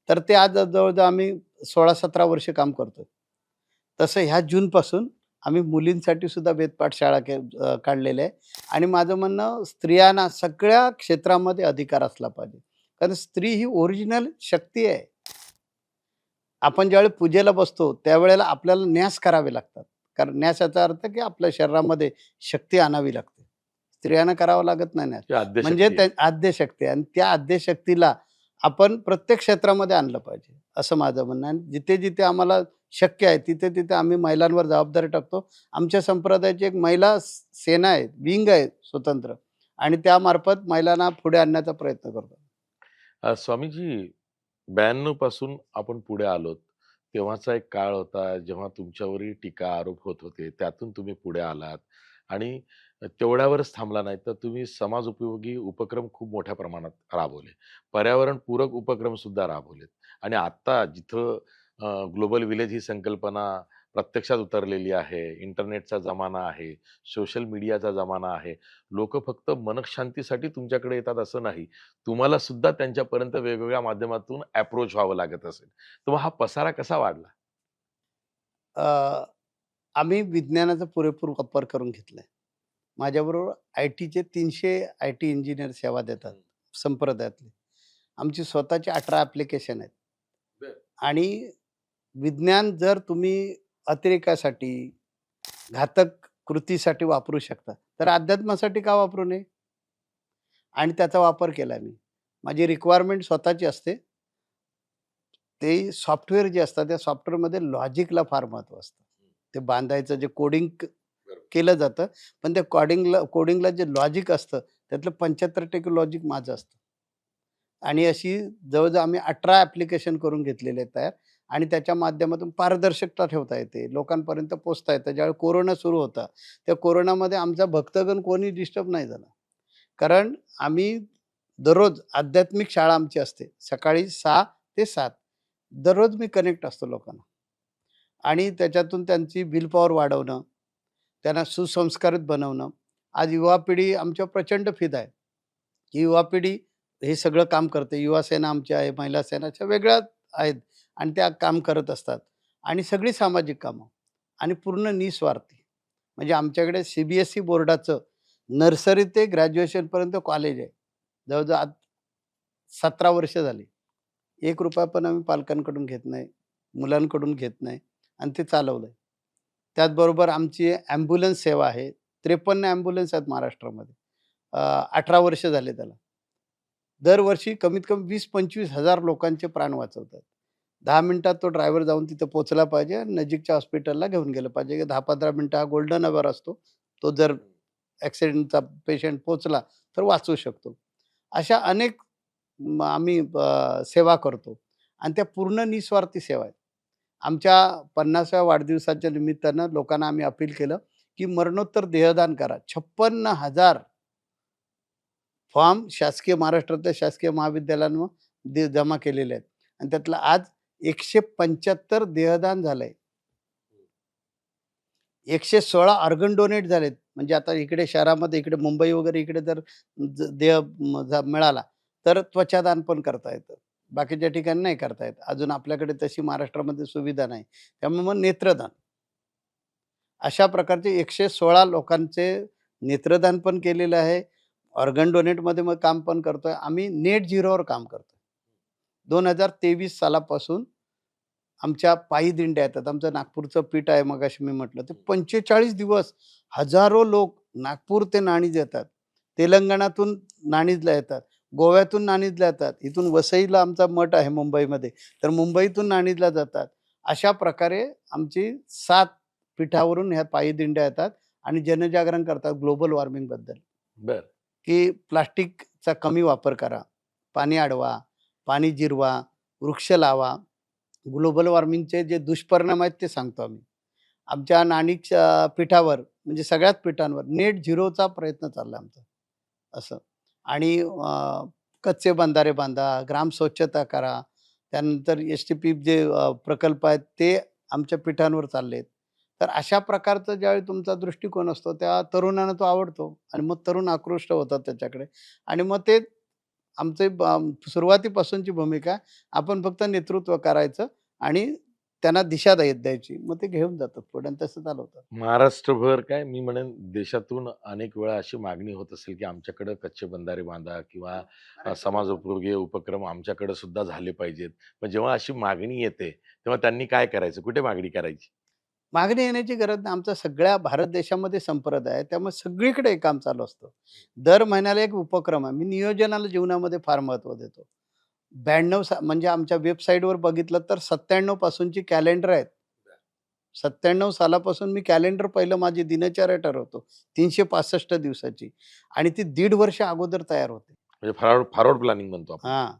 तर ते आज जवळ-जवळ आम्ही 16-17 वर्ष काम करतोय. तसं ह्या जूनपासून आम्ही मुलींसाठी सुद्धा वेदपाठ शाळा काढलेल्या आहे. आणि माझं म्हणणं, स्त्रियांना सगळ्या क्षेत्रामध्ये अधिकार असला पाहिजे. कारण स्त्री ही ओरिजिनल शक्ती आहे. आपण ज्यावेळी पूजेला बसतो, त्यावेळेला आपल्याला न्यास करावे लागतात. कारण न्यास याचा अर्थ की आपल्या शरीरामध्ये शक्ती आणावी लागते. स्त्रियांना करावं लागत नाही न्यास. ही म्हणजे आद्यशक्ती त्या आहे. आद्यशक्ती आहे, आणि त्या आद्यशक्तीला आपण प्रत्येक क्षेत्रामध्ये आणलं पाहिजे, असं माझं म्हणणं आहे. आणि जिथे-जिथे आम्हाला शक्य आहे, तिथे-तिथे आम्ही महिलांवर जबाबदारी टाकतो. आमच्या संप्रदायाची एक महिला सेना आहे, विंग आहे स्वतंत्र, आणि त्यामार्फत महिलांना पुढे आणण्याचा प्रयत्न करतो. स्वामीजी, 92 पासून आपण पुढे आलोत. तेव्हाचा एक काळ होता, जेव्हा तुमच्यावरही टीका, आरोप होत होते. त्यातून तुम्ही पुढे आलात आणि तेवढ्यावरच थांबला नाही, तर तुम्ही समाजोपयोगी उपक्रम खूप मोठ्या प्रमाणात राबवले. पर्यावरणपूरक उपक्रम सुद्धा राबवलेत आणि आता जिथं ग्लोबल विलेज ही संकल्पना प्रत्यक्षात उतरलेली आहे. इंटरनेटचा जमाना आहे, सोशल मीडियाचा जमाना आहे. लोकं फक्त मनःशांतीसाठी तुमच्याकडे येतात असं नाही. तुम्हाला सुद्धा त्यांच्यापर्यंत वेगवेगळ्या माध्यमातून अप्रोच व्हावं लागत असेल. तर मग हा पसारा कसा वाढला? अ, आम्ही विज्ञानाचा पुरेपूर वापर करून घेतलाय. माझ्याबरोबर आय-टीचे 300 आय-टी इंजिनिअर सेवा देतात, हं. संप्रदायातले. आमची स्वतःची 18 ॲप्लिकेशन आहेत. बरं. आणि विज्ञान जर तुम्ही अतिरेकासाठी, घातक कृतीसाठी वापरू शकता, तर अध्यात्मासाठी का वापरू नये? आणि त्याचा वापर केला मी. माझी रिक्वायरमेंट स्वतःची असते. ते सॉफ्टवेअर जे असतात, त्या सॉफ्टवेअरमध्ये लॉजिकला फार महत्त्व असतं. ते बांधायचं जे कोडिंग बरोबर. केलं जातं, पण त्या कोडिंगला जे लॉजिक असतं, त्यातलं 75% लॉजिक माझं असतं. आणि अशी जवळ-जवळ आम्ही 18 ॲप्लिकेशन करून घेतलेले आहेत तयार आणि त्याच्या माध्यमातून पारदर्शकता ठेवता येते. लोकांपर्यंत पोहोचता येतं. ज्यावेळी कोरोना सुरू होता, त्या कोरोनामध्ये आमचा भक्तगण कोणी डिस्टर्ब नाही झाला. कारण आम्ही दररोज आध्यात्मिक शाळा आमची असते. सकाळी 6 ते 7 दररोज मी कनेक्ट असतो लोकांना आणि त्याच्यातून त्यांची विल पॉवर वाढवणं, त्यांना सुसंस्कारित बनवणं. आज युवा पिढी आमच्यावर प्रचंड फिदा आहे. ही युवा पिढी हे सगळं काम करते. युवा सेना आमची आहे, महिला सेनाच्या वेगळ्या आहेत आणि त्या काम करत असतात आणि सगळी सामाजिक कामं आणि पूर्ण निस्वार्थी. म्हणजे आमच्याकडे सी-बी-एस-ई बोर्डाचं नर्सरी ते ग्रॅज्युएशनपर्यंत कॉलेज आहे. जवळ-जवळ आज 17 वर्ष झाली. ₹1 पण आम्ही पालकांकडून घेत नाही, मुलांकडून घेत नाही आणि ते चालवलंय. त्याचबरोबर आमची ॲम्ब्युलन्स सेवा आहे. 53 ॲम्ब्युलन्स आहेत महाराष्ट्रामध्ये. 18 वर्ष झाले त्याला. दरवर्षी कमीत कमी 20-25 हजार लोकांचे प्राण वाचवतात. 10 मिनिटात तो ड्रायव्हर जाऊन तिथं पोहोचला पाहिजे आणि नजीकच्या हॉस्पिटलला घेऊन गेलं पाहिजे. 10-15 मिनिटं हा गोल्डन अवर असतो. तो जर ॲक्सिडेंटचा पेशंट पोहोचला तर वाचवू शकतो. अशा अनेक आम्ही सेवा करतो आणि त्या पूर्ण निस्वार्थी सेवा आहेत. आमच्या 50व्या वाढदिवसाच्या निमित्तानं लोकांना आम्ही अपील केलं, की मरणोत्तर देहदान करा. 56,000 फॉर्म शासकीय महाराष्ट्रातल्या शासकीय महाविद्यालयांवर जमा केलेले आहेत आणि त्यातलं आज 175 देहदान झालंय. 116 ऑर्गन डोनेट झालेत. म्हणजे आता इकडे शहरामध्ये इकडे मुंबई वगैरे इकडे जर देह मिळाला, तर त्वचादान पण करता येतं. बाकीच्या ठिकाणी नाही करता येत. अजून आपल्याकडे तशी महाराष्ट्रामध्ये सुविधा नाही. त्यामुळे मग नेत्रदान. अशा प्रकारचे 116 लोकांचे नेत्रदान पण केलेलं आहे. ऑर्गन डोनेटमध्ये मग काम पण करतोय. आम्ही नेट झिरोवर काम करतोय. 2023 सालापासून आमच्या पायी दिंड्या येतात. आमचं नागपूरचं पीठ आहे मगाशी मी म्हटलं. ते 45 दिवस हजारो लोक नागपूर ते नाणीज येतात. तेलंगणातून नाणीजला येतात. गोव्यातून नाणीजला येतात. इथून वसईला आमचा मठ आहे मुंबईमध्ये. तर मुंबईतून नाणीजला जातात. अशा प्रकारे आमची 7 पीठावरून ह्या पायी दिंड्या येतात आणि जनजागरण करतात ग्लोबल वॉर्मिंगबद्दल. बरं. की प्लास्टिकचा कमी वापर करा, पाणी अडवा, पाणी जिरवा, वृक्ष लावा. ग्लोबल वॉर्मिंगचे जे दुष्परिणाम आहेत ते सांगतो आम्ही. आमच्या नाणीच्या पीठावर म्हणजे सगळ्याच पीठांवर नेट झिरोचा प्रयत्न चालला आमचा असं. आणि कच्चे बंधारे बांधा, ग्राम स्वच्छता करा. त्यानंतर एस-टी-पी जे प्रकल्प आहेत ते आमच्या पीठांवर चाललेत. तर अशा प्रकारचा ज्यावेळी तुमचा दृष्टिकोन असतो, त्या तरुणांना तो आवडतो आणि मग तरुण आकृष्ट होतात त्याच्याकडे आणि मग ते आमचे सुरुवातीपासूनची भूमिका आपण फक्त नेतृत्व करायचं आणि त्यांना दिशा द्यायची. मग ते घेऊन जातात पुढे आणि तसं चालवतात. महाराष्ट्रभर काय मी म्हणेन देशातून अनेक वेळा अशी मागणी होत असेल, की आमच्याकडं कच्चे बंधारे बांधा किंवा समाजोपयोगी उपक्रम आमच्याकडे सुद्धा झाले पाहिजेत. पण जेव्हा अशी मागणी येते, तेव्हा त्यांनी काय करायचं? कुठे मागणी करायची? मागणी येण्याची गरज नाही. आमचा सगळ्या भारत देशामध्ये संप्रदाय आहे. त्यामुळे सगळीकडे हे काम चालू असतं. दर महिन्याला एक उपक्रम आहे. मी नियोजनाला जीवनामध्ये फार महत्त्व देतो. 92 म्हणजे आमच्या वेबसाईटवर बघितलं तर 97 पासूनची कॅलेंडर आहेत. 97 सालापासून मी कॅलेंडर पहिलं माझी दिनचर्या ठरवतो. 365 दिवसाची आणि ती दीड वर्ष अगोदर तयार होते. म्हणजे फॉरवर्ड प्लॅनिंग म्हणतो आपण. हां.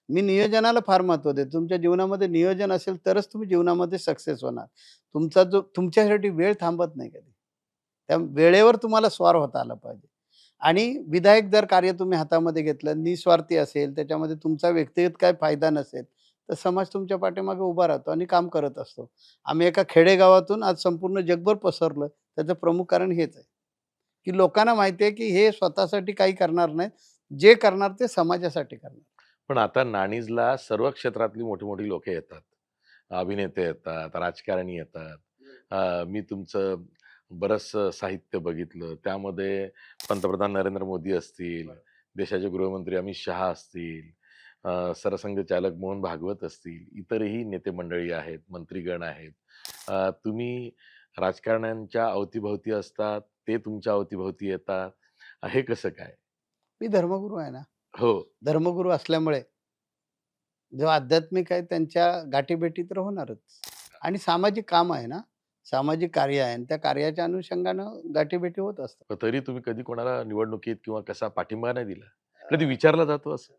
मी नियोजनाला फार महत्त्व देतो. तुमच्या जीवनामध्ये नियोजन असेल तरच तुम्ही जीवनामध्ये सक्सेस होणार. तुमचा जो तुमच्यासाठी वेळ थांबत नाही कधी. त्या वेळेवर तुम्हाला स्वार होता आलं पाहिजे. आणि विधायक जर कार्य तुम्ही हातामध्ये घेतलं, निस्वार्थी असेल, त्याच्यामध्ये तुमचा व्यक्तिगत काही फायदा नसेल, तर समाज तुमच्या पाठीमागे उभा राहतो आणि काम करत असतो. आम्ही एका खेडेगावातून आज संपूर्ण जगभर पसरलोय. त्याचं प्रमुख कारण हेच आहे, की लोकांना माहिती आहे, की हे स्वतःसाठी काही करणार नाहीत. जे करणार ते समाजासाठी करणार. पण आता नाणीजला सर्व क्षेत्रातली मोठी-मोठी लोकं येतात. अभिनेते येतात, राजकारणी येतात. मी तुमचं बरचसं साहित्य बघितलं. त्यामध्ये पंतप्रधान नरेंद्र मोदी असतील, देशाचे गृहमंत्री अमित शहा असतील, सरसंघचालक मोहन भागवत असतील, इतरही नेते मंडळी आहेत, मंत्रीगण आहेत. तुम्ही राजकारण्यांच्या अवतीभोवती असतात, ते तुमच्या अवतीभोवती येतात. हे कसं काय? मी धर्मगुरू आहे ना. हो. धर्मगुरू असल्यामुळे जो आध्यात्मिक आहे त्यांच्या गाठीभेटी तर होणारच. आणि सामाजिक काम आहे ना, सामाजिक कार्य आहे आणि त्या कार्याच्या अनुषंगानं गाठीभेटी होत असतात. पण तरी तुम्ही कधी कोणाला निवडणुकीत किंवा कसा पाठिंबा नाही दिला? कधी विचारला जातो असं?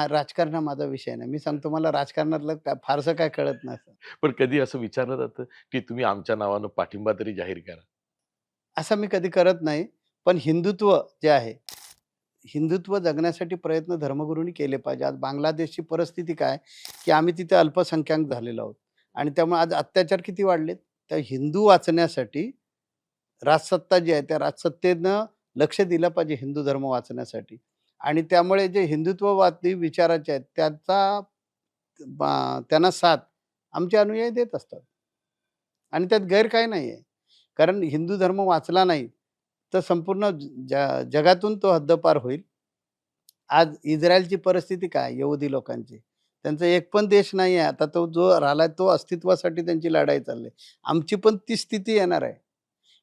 राजकारण हा माझा विषय नाही. मी सांगतो मला राजकारणातलं फारसं काय कळत नसतं. पण कधी असं विचारलं जातं, की तुम्ही आमच्या नावानं पाठिंबा तरी जाहीर करा? असं मी कधी करत नाही. पण हिंदुत्व जे आहे, हिंदुत्व जगण्यासाठी प्रयत्न धर्मगुरूंनी केले पाहिजे. आज बांगलादेशची परिस्थिती काय, की आम्ही तिथे अल्पसंख्याक झालेलो आहोत आणि त्यामुळे आज अत्याचार किती वाढलेत. तर हिंदू वाचण्यासाठी राजसत्ता जी आहे, त्या राजसत्तेनं लक्ष दिलं पाहिजे हिंदू धर्म वाचण्यासाठी आणि त्यामुळे जे हिंदुत्ववादी विचाराचे आहेत, त्यांना साथ आमचे अनुयायी देत असतात आणि त्यात गैर काही नाही आहे. कारण हिंदू धर्म वाचला नाही, तर संपूर्ण जगातून तो हद्दपार होईल. आज इस्रायलची परिस्थिती काय यहुदी लोकांची. त्यांचा एक पण देश नाही आहे. आता तो जो राहिला तो अस्तित्वासाठी त्यांची लढाई चालली आहे. आमची पण ती स्थिती येणार आहे.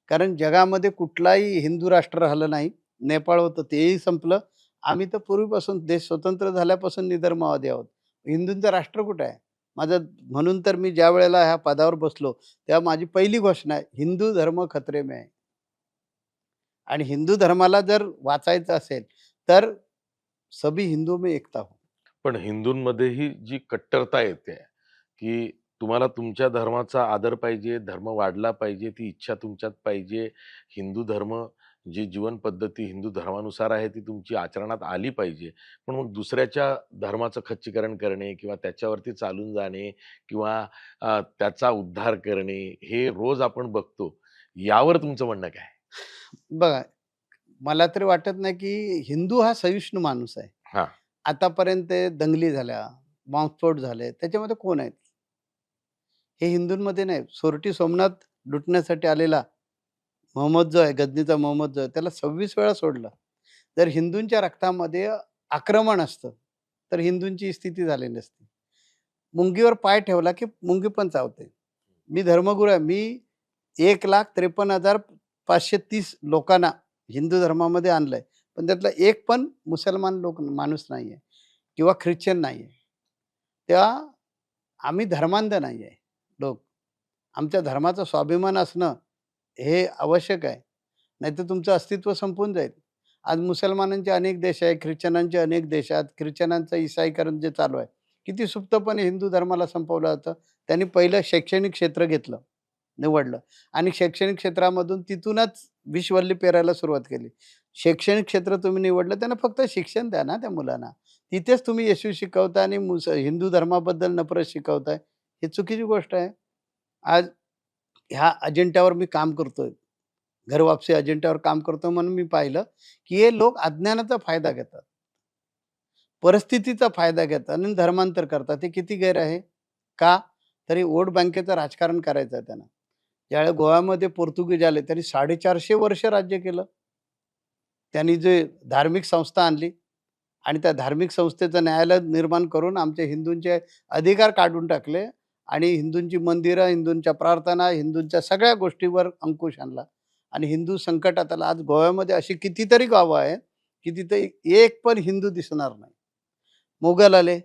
कारण जगामध्ये कुठलाही हिंदू राष्ट्र राहिलं नाही. नेपाळ होतं तेही संपलं. आम्ही तर पूर्वीपासून देश स्वतंत्र झाल्यापासून निधर्मवादी आहोत. हिंदूंचं राष्ट्र कुठे आहे? माझं म्हणून तर मी ज्यावेळेला ह्या पदावर बसलो, तेव्हा माझी पहिली घोषणा आहे, हिंदू धर्म खतरे में है. आणि हिंदू धर्माला जर वाचायचं असेल, तर सभी हिंदुओं में एकता हो. पण हिंदूंमध्येही जी कट्टरता येते, की तुम्हाला तुमच्या धर्माचा आदर पाहिजे, धर्म वाढला पाहिजे, ती इच्छा तुमच्यात पाहिजे. हिंदू धर्म जी जीवन पद्धती हिंदू धर्मानुसार आहे, ती तुमची आचरणात आली पाहिजे. पण मग दुसऱ्याच्या धर्माचं खच्चीकरण करणे किंवा त्याच्यावरती चालून जाणे किंवा त्याचा उद्धार करणे, हे रोज आपण बघतो. यावर तुमचं म्हणणं काय? बघा, मला तरी वाटत नाही, की हिंदू हा सहिष्णू माणूस आहे. हां. आतापर्यंत दंगली झाल्या, बॉम्बस्फोट झाले, त्याच्यामध्ये कोण आहेत? हे हिंदूंमध्ये नाही. सोरटी सोमनाथ लुटण्यासाठी आलेला मोहम्मद जो आहे, गजनीचा मोहम्मद जो आहे, त्याला 26 वेळा सोडलं. जर हिंदूंच्या रक्तामध्ये आक्रमण असतं, तर हिंदूंची ही स्थिती झाली नसती. मुंगीवर पाय ठेवला, की मुंगी पण चावते. मी धर्मगुरू आहे. मी 1,53,530 लोकांना हिंदू धर्मामध्ये आणलंय. पण त्यातला एक पण मुसलमान माणूस नाहीये किंवा ख्रिश्चन नाहीये. तेव्हा आम्ही धर्मांध नाहीये लोक. आमच्या धर्माचा स्वाभिमान असणं हे आवश्यक आहे. नाहीतर तुमचं अस्तित्व संपून जाईल. आज मुसलमानांचे अनेक देश आहे, ख्रिश्चनांचे अनेक देश आहेत. ख्रिश्चनांचं ईसाईकरण जे चालू आहे, किती सुप्तपणे हिंदू धर्माला संपवलं जातं. त्यांनी पहिलं शैक्षणिक क्षेत्र घेतलं, निवडलं आणि शैक्षणिक क्षेत्रामधून तिथूनच विषवल्ली पेरायला सुरुवात केली. शैक्षणिक क्षेत्र तुम्ही निवडलं, त्यांना फक्त शिक्षण द्या ना त्या मुलांना. तिथेच तुम्ही येशू शिकवताय आणि हिंदू धर्माबद्दल नफरत शिकवताय. ही चुकीची गोष्ट आहे. आज ह्या अजेंड्यावर मी काम करतोय. घरवापसी अजेंड्यावर काम करतो म्हणून मी पाहिलं, की हे लोक अज्ञानाचा फायदा घेतात. परिस्थितीचा फायदा घेतात आणि धर्मांतर करतात. हे किती गैर आहे? का? तर हे वोट बँकेचं राजकारण करायचं आहे त्यांना. ज्यावेळेला गोव्यामध्ये पोर्तुगीज आले, त्यांनी 450 वर्ष राज्य केलं. त्यांनी जे धार्मिक संस्था आणली आणि त्या धार्मिक संस्थेचं न्यायालय निर्माण करून आमच्या हिंदूंचे अधिकार काढून टाकले आणि हिंदूंची मंदिरं, हिंदूंच्या प्रार्थना, हिंदूंच्या सगळ्या गोष्टीवर अंकुश आणला आणि हिंदू संकटात आला. आज गोव्यामध्ये अशी कितीतरी गावं आहेत, की तिथे एक पण हिंदू दिसणार नाही. मोगल आले.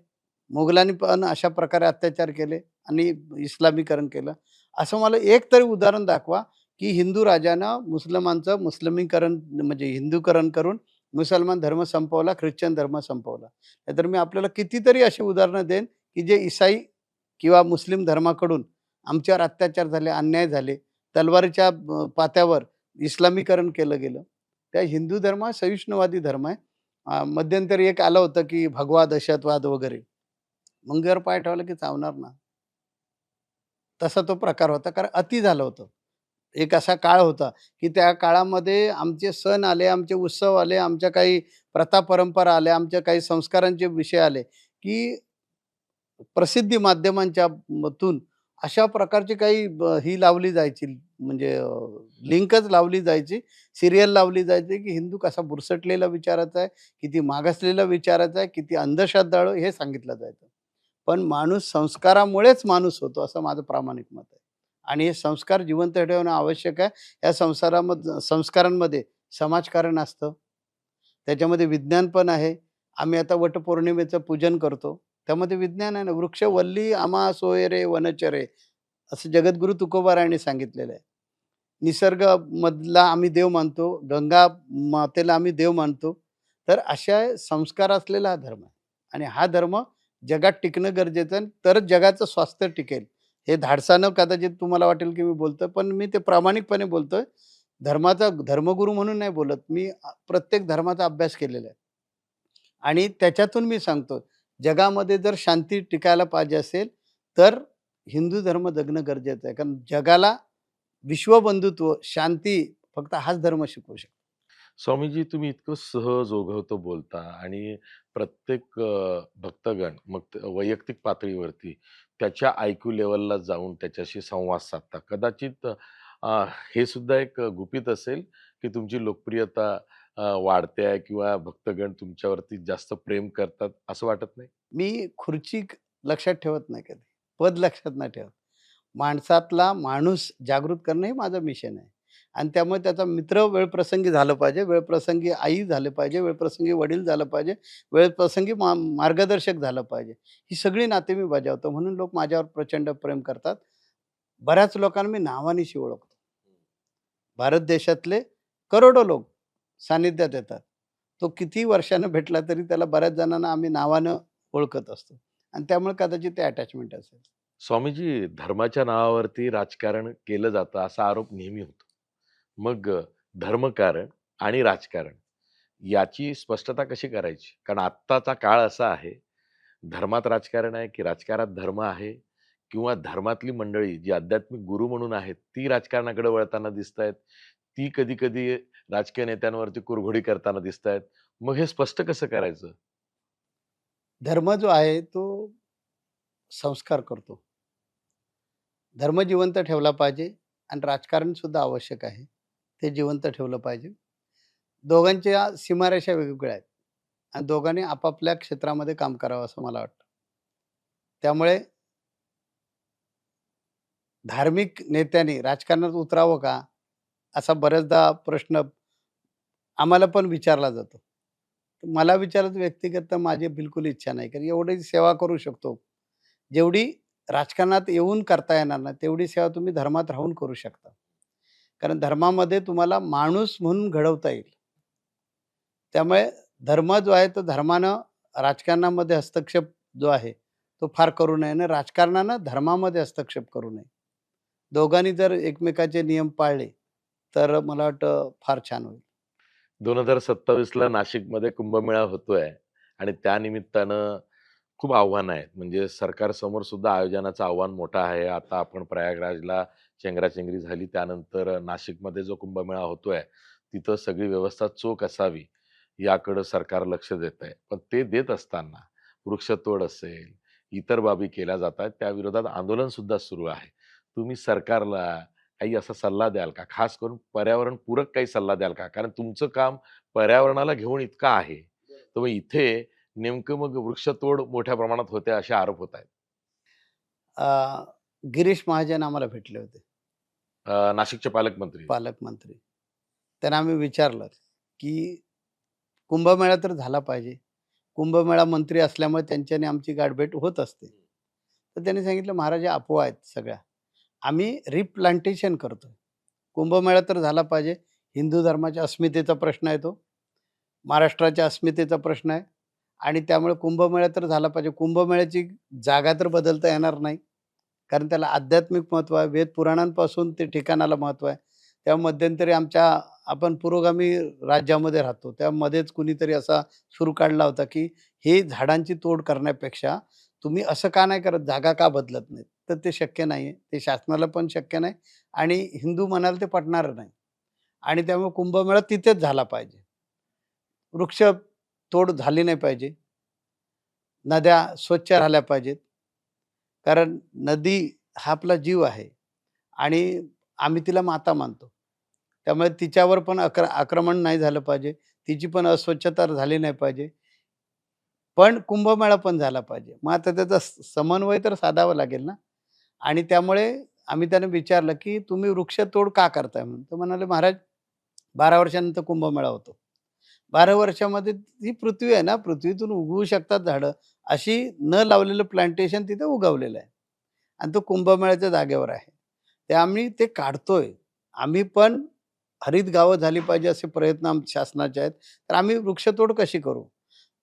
मोगलांनी पण अशा प्रकारे अत्याचार केले आणि इस्लामीकरण केलं. असं मला एक तरी उदाहरण दाखवा, की हिंदू राजानं मुसलमानचं मुस्लिमीकरण म्हणजे हिंदूकरण करून मुसलमान धर्म संपवला, ख्रिश्चन धर्म संपवला. नाहीतर मी आपल्याला कितीतरी अशी उदाहरणं देईन, की जे ईसाई किंवा मुस्लिम धर्माकडून आमच्यावर अत्याचार झाले, अन्याय झाले. तलवारीच्या पात्यावर इस्लामीकरण केलं गेलं. त्या हिंदू धर्म हा सहिष्णुवादी धर्म आहे. मध्यंतरी एक आलं होतं, की भगवा दहशतवाद वगैरे. मुंगीवर पाय ठेवला की चावणार ना. तसा तो प्रकार होता कारण अति झालं होतं. एक असा काळ होता, की त्या काळामध्ये आमचे सण आले, आमचे उत्सव आले, आमच्या काही प्रथा परंपरा आल्या, आमच्या काही संस्कारांचे विषय आले, की प्रसिद्धी माध्यमांच्या मधून अशा प्रकारची काही ही लावली जायची म्हणजे लिंकच लावली जायची, सीरियल लावली जायची, की हिंदू कसा बुरसटलेला विचाराचा आहे, किती मागासलेला विचाराचा आहे, किती अंधश्रद्धाळू आहे, हे सांगितलं जायचं. पण माणूस संस्कारामुळेच माणूस होतो असं माझं प्रामाणिक मत आहे. आणि हे संस्कार जिवंत ठेवणं आवश्यक आहे. या संस्कारांमध्ये समाजकारण असतं. त्याच्यामध्ये विज्ञान पण आहे. आम्ही आता वटपौर्णिमेचं पूजन करतो. त्यामध्ये विज्ञान आहे ना. वृक्षवल्ली आम्हा सोयरे वनचरे असं जगद्गुरू तुकोबारायांनी सांगितलेलं आहे. निसर्गामधला आम्ही देव मानतो. गंगा मातेला आम्ही देव मानतो. तर अशा संस्कार असलेला हा धर्म आहे. आणि हा धर्म जगात टिकणं गरजेचं आहे. तरच जगाचं स्वास्थ्य टिकेल. हे धाडसानं कदाचित तुम्हाला वाटेल की मी बोलतोय, पण मी ते प्रामाणिकपणे बोलतोय. धर्माचा धर्मगुरू म्हणून नाही बोलत. मी प्रत्येक धर्माचा अभ्यास केलेला आहे. आणि त्याच्यातून मी सांगतो, जगामध्ये जर शांती टिकायला पाहिजे असेल, तर हिंदू धर्म जगणं गरजेचं आहे. कारण जगाला विश्वबंधुत्व, शांती फक्त हाच धर्म शिकवू शकतो. स्वामीजी, तुम्ही इतकं सहज ओघवतं बोलता आणि प्रत्येक भक्तगण मग वैयक्तिक पातळीवरती त्याच्या आयक्यू लेव्हलला जाऊन त्याच्याशी संवाद साधता. कदाचित हे सुद्धा एक गुपित असेल, की तुमची लोकप्रियता वाढते आहे किंवा भक्तगण तुमच्यावरती जास्त प्रेम करतात असं वाटत नाही? मी खुर्ची लक्षात ठेवत नाही कधी. पद लक्षात नाही ठेवत. माणसातला माणूस जागृत करणं हे माझं मिशन आहे. आणि त्यामुळे त्याचा मित्र वेळप्रसंगी झालं पाहिजे, वेळप्रसंगी आई झाले पाहिजे, वेळप्रसंगी वडील झालं पाहिजे, वेळप्रसंगी मार्गदर्शक झालं पाहिजे. ही सगळी नाते मी बजावतो. म्हणून लोक माझ्यावर प्रचंड प्रेम करतात. बऱ्याच लोकांना मी नावानिशी ओळखतो. भारत देशातले करोडो लोक सानिध्यात येतात. तो कितीही वर्षानं भेटला तरी त्याला बऱ्याच जणांना आम्ही नावानं ओळखत असतो आणि त्यामुळे कदाचित ते अटॅचमेंट असेल. स्वामीजी, धर्माच्या नावावरती राजकारण केलं जातं असा आरोप नेहमी होतो. मग धर्मकारण आणि राजकारण याची स्पष्टता कशी करायची? कारण आत्ताचा काळ असा आहे, धर्मात राजकारण आहे की राजकारणात धर्म आहे? किंवा धर्मातली मंडळी जी आध्यात्मिक गुरु म्हणून आहेत, ती राजकारणाकडे वळताना दिसतायत. ती कधी-कधी राजकीय नेत्यांवरती कुरघोडी करताना दिसतायत. मग हे स्पष्ट कसं करायचं? धर्म जो आहे तो संस्कार करतो. धर्म जिवंत ठेवला पाहिजे आणि राजकारण सुद्धा आवश्यक आहे. ते जिवंत ठेवलं पाहिजे. दोघांच्या सीमारेषा वेगवेगळ्या आहेत आणि दोघांनी आपापल्या क्षेत्रामध्ये काम करावं असं मला वाटतं. त्यामुळे धार्मिक नेत्यांनी राजकारणात उतरावं का? असा बऱ्याचदा प्रश्न आम्हाला पण विचारला जातो. तर मला विचारायचं व्यक्तिगत तर माझी बिलकुल इच्छा नाही. कारण एवढी सेवा करू शकतो. जेवढी राजकारणात येऊन करता येणार नाही, तेवढी सेवा तुम्ही धर्मात राहून करू शकता. कारण धर्मामध्ये तुम्हाला माणूस म्हणून घडवता येईल. त्यामुळे धर्म जो आहे, तो धर्मानं राजकारणामध्ये हस्तक्षेप जो आहे, तो फार करू नये आणि राजकारणानं धर्मामध्ये हस्तक्षेप करू नये. दोघांनी जर एकमेकाचे नियम पाळले, तर मला वाटतं फार छान होईल. 2027ला नाशिकमध्ये कुंभमेळा होतोय आणि त्यानिमित्तानं खूप आव्हानं आहेत. म्हणजे सरकारसमोर सुद्धा आयोजनाचं आव्हान मोठं आहे. आता आपण प्रयागराजला चेंगराचेंगरी झाली. त्यानंतर नाशिकमध्ये जो कुंभमेळा होतोय, तिथं सगळी व्यवस्था चोख असावी, याकडं सरकार लक्ष देतंय. पण ते देत असताना वृक्षतोड असेल, इतर बाबी केल्या जातायत. त्याविरोधात आंदोलन सुद्धा सुरू आहे. तुम्ही सरकारला काही असा सल्ला द्याल का? खास करून पर्यावरणपूरक काही सल्ला द्याल का? कारण तुमचं काम पर्यावरणाला घेऊन इतकं आहे. तर मग इथे नेमकं मग वृक्षतोड मोठ्या प्रमाणात होते असे आरोप होत आहेत. अ, गिरीश महाजन आम्हाला भेटले होते, नाशिकचे पालकमंत्री. पालकमंत्री. त्यांना आम्ही विचारलं, की कुंभमेळा तर झाला पाहिजे. कुंभमेळा मंत्री असल्यामुळे त्यांच्याने आमची गाठभेट होत असते. तर त्यांनी सांगितलं, "महाराज या अफवा आहेत सगळ्या. आम्ही रिप्लांटेशन करतोय. कुंभमेळा तर झाला पाहिजे. हिंदू धर्माच्या अस्मितेचा प्रश्न आहे तो. महाराष्ट्राच्या अस्मितेचा प्रश्न आहे आणि त्यामुळे कुंभमेळा तर झाला पाहिजे. कुंभमेळ्याची जागा तर बदलता येणार नाही. कारण त्याला आध्यात्मिक महत्त्व आहे. वेद पुराणांपासून ते ठिकाणाला महत्त्व आहे. त्या मध्यंतरी आपण पुरोगामी राज्यामध्ये राहतो. त्यामध्येच कुणीतरी असा सूर काढला होता, की हे झाडांची तोड करण्यापेक्षा तुम्ही असं का नाही करत, जागा का बदलत नाहीत? तर ते शक्य नाहीये. ते शासनाला पण शक्य नाही आणि हिंदू म्हणाल ते पटणार नाही आणि त्यामुळे कुंभमेळा तिथेच झाला पाहिजे. वृक्ष तोड झाली नाही पाहिजे. नद्या स्वच्छ राहिल्या पाहिजेत. कारण नदी हा आपला जीव आहे आणि आम्ही तिला माता मानतो. त्यामुळे तिच्यावर पण आक्रमण नाही झालं पाहिजे. तिची पण अस्वच्छता झाली नाही पाहिजे. पण कुंभमेळा पण झाला पाहिजे. मग आता त्याचा समन्वय तर साधावा लागेल ना आणि त्यामुळे आम्ही त्यांना विचारलं, की "तुम्ही वृक्षतोड का करताय?" म्हणून. तर म्हणाले, "महाराज 12 वर्षानंतर कुंभमेळा होतो. 12 वर्षामध्ये ही पृथ्वी आहे ना, पृथ्वीतून उगवू शकतात झाडं. अशी न लावलेलं प्लांटेशन तिथे उगवलेलं आहे आणि तो कुंभमेळ्याच्या जागेवर आहे. ते आम्ही ते काढतोय. आम्ही पण हरित गावं झाली पाहिजे असे प्रयत्न शासनाचे आहेत. तर आम्ही वृक्षतोड कशी करू?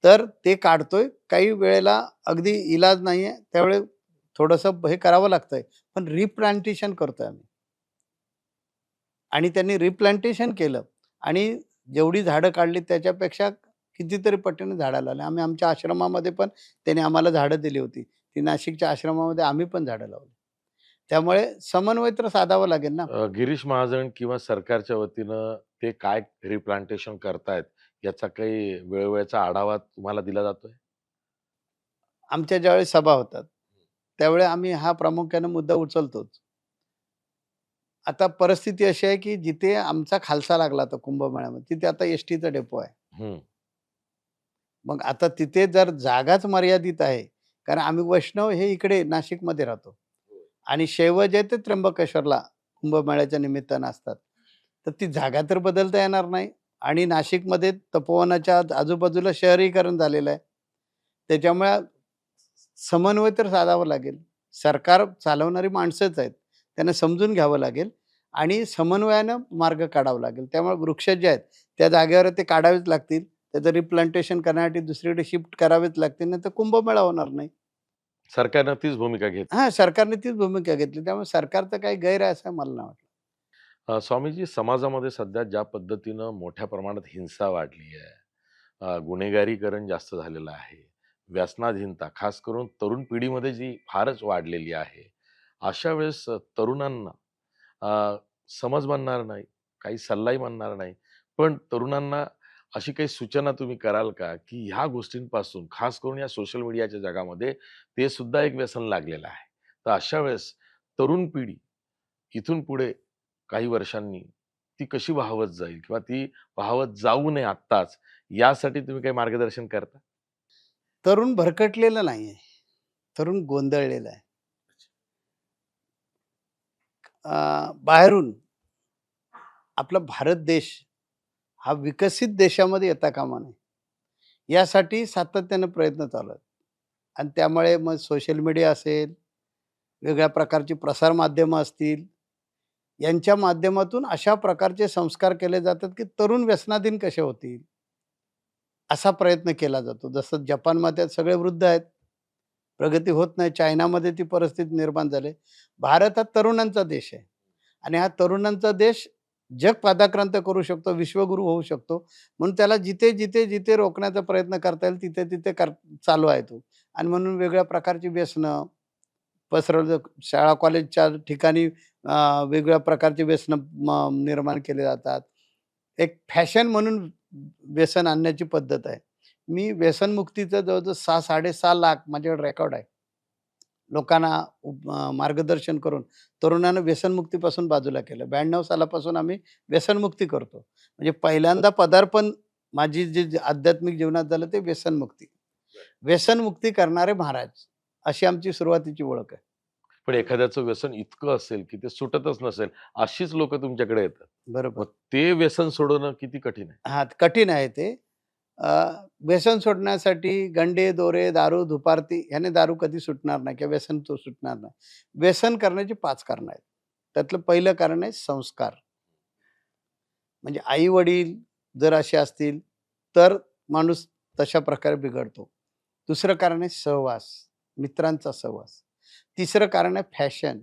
तर ते काढतोय. काही वेळेला अगदी इलाज नाहीये, त्यावेळी थोडंसं हे करावं लागतंय. पण रिप्लांटेशन करतोय आम्ही आणि त्यांनी रिप्लांटेशन केलं आणि जेवढी झाडं काढली त्याच्यापेक्षा कितीतरी पटीने झाडं लावली. आम्ही आमच्या आश्रमामध्ये पण त्यांनी आम्हाला झाडं दिली होती. ती नाशिकच्या आश्रमामध्ये आम्ही पण झाडं लावली. त्यामुळे समन्वय तर साधावा लागेल ना. गिरीश महाजन किंवा सरकारच्या वतीनं ते काय रिप्लांटेशन करतायत, याचा काही वेळोवेळचा आढावा तुम्हाला दिला जातोय? आमच्या ज्यावेळेस सभा होतात, त्यावेळी आम्ही हा प्रामुख्याने मुद्दा उचलतोच. आता परिस्थिती अशी आहे, की जिथे आमचा खालसा लागला होता कुंभमेळ्यामध्ये, तिथे आता एस-टीचा डेपो आहे. हं. मग आता तिथे जर जागाच मर्यादित आहे, कारण आम्ही वैष्णव हे इकडे नाशिकमध्ये राहतो आणि शैव जे ते त्र्यंबकेश्वरला कुंभमेळ्याच्या निमित्तानं असतात. तर ती जागा तर बदलता येणार नाही आणि नाशिकमध्ये तपोवनाच्या आजूबाजूला शहरीकरण झालेलं आहे. त्याच्यामुळे समन्वय तर साधावा लागेल. सरकार चालवणारी माणसंच आहेत. त्यांना समजून घ्यावं लागेल आणि समन्वयानं मार्ग काढावा लागेल. त्यामुळे वृक्ष जे आहेत, त्या जागेवर ते काढावेच लागतील. त्याचं रिप्लांटेशन करण्यासाठी दुसरीकडे शिफ्ट करावेच लागतील, नाहीतर कुंभमेळा होणार नाही. सरकारनं तीच भूमिका घेतली. हां, सरकारने तीच भूमिका घेतली. त्यामुळे सरकारचं काही गैर आहे असं मला नाही वाटत. स्वामीजी, समाजामध्ये सध्या ज्या पद्धतीनं मोठ्या प्रमाणात हिंसा वाढली आहे, गुन्हेगारीकरण जास्त झालेलं आहे, व्यसनाधीनता खास करून तरुण पिढीमध्ये जी फारच वाढलेली आहे. अशा वेळेस तरुणांना अ, समज बनणार नाही, काही सल्लाही बनणार नाही. पण तरुणांना अशी काही सूचना तुम्ही कराल का, की ह्या गोष्टींपासून खास करून या सोशल मीडियाच्या जगामध्ये ते सुद्धा एक व्यसन लागलेलं आहे. तर अशा वेळेस तरुण पिढी इथून पुढे काही वर्षांनी ती कशी वाहवत जाईल किंवा ती वाहवत जाऊ नये आत्ताच, यासाठी तुम्ही काही मार्गदर्शन करता? तरुण भरकटलेला नाहीये. तरुण गोंधळलेला आहे. बाहेरून आपला भारत देश हा विकसित देशामध्ये येता कामा नये. यासाठी सातत्यानं प्रयत्न चालू आहेत आणि त्यामुळे मग सोशल मीडिया असेल, वेगळ्या प्रकारची प्रसारमाध्यमं असतील, यांच्या माध्यमातून अशा प्रकारचे संस्कार केले जातात, की तरुण व्यसनाधीन कसे होतील, असा प्रयत्न केला जातो. जसं जपानमध्ये सगळे वृद्ध आहेत. प्रगती होत नाही. चायनामध्ये ती परिस्थिती निर्माण झाली. भारत हा तरुणांचा देश आहे आणि हा तरुणांचा देश जग पादाक्रांत करू शकतो, विश्वगुरू होऊ शकतो. म्हणून त्याला जिथे रोखण्याचा प्रयत्न करता येईल तिथे चालू आहे तो आणि म्हणून वेगळ्या प्रकारची व्यसनं पसरवलं शाळा कॉलेजच्या ठिकाणी वेगवेगळ्या प्रकारचे व्यसनं निर्माण केले जातात. एक फॅशन म्हणून व्यसन आणण्याची पद्धत आहे. मी व्यसनमुक्तीचं जवळ-जवळ 6-6.5 लाख माझ्याकडे रेकॉर्ड आहे. लोकांना मार्गदर्शन करून तरुणांना व्यसनमुक्तीपासून बाजूला केलं. 92 सालापासून आम्ही व्यसनमुक्ती करतो. म्हणजे पहिल्यांदा पदार्पण माझी जी आध्यात्मिक जीवनात झालं ते व्यसनमुक्ती. व्यसनमुक्ती करणारे महाराज अशी आमची सुरुवातीची ओळख आहे. पण एखाद्याचं व्यसन इतकं असेल, की ते सुटतच नसेल, अशीच लोकं तुमच्याकडे येतात. बरोबर. मग ते व्यसन सोडवणं किती कठीण आहे? हां, कठीण आहे ते. अ, व्यसन सोडण्यासाठी गंडे, दोरे, दारू, धुपारती ह्याने दारू कधी सुटणार नाही किंवा व्यसन तो सुटणार नाही. व्यसन करण्याची 5 कारणं आहेत. त्यातलं पहिलं कारण आहे संस्कार. म्हणजे आई-वडील जर असे असतील, तर माणूस तशा प्रकारे बिघडतो. दुसरं कारण आहे सहवास, मित्रांचा सहवास. तिसरं कारण आहे फॅशन.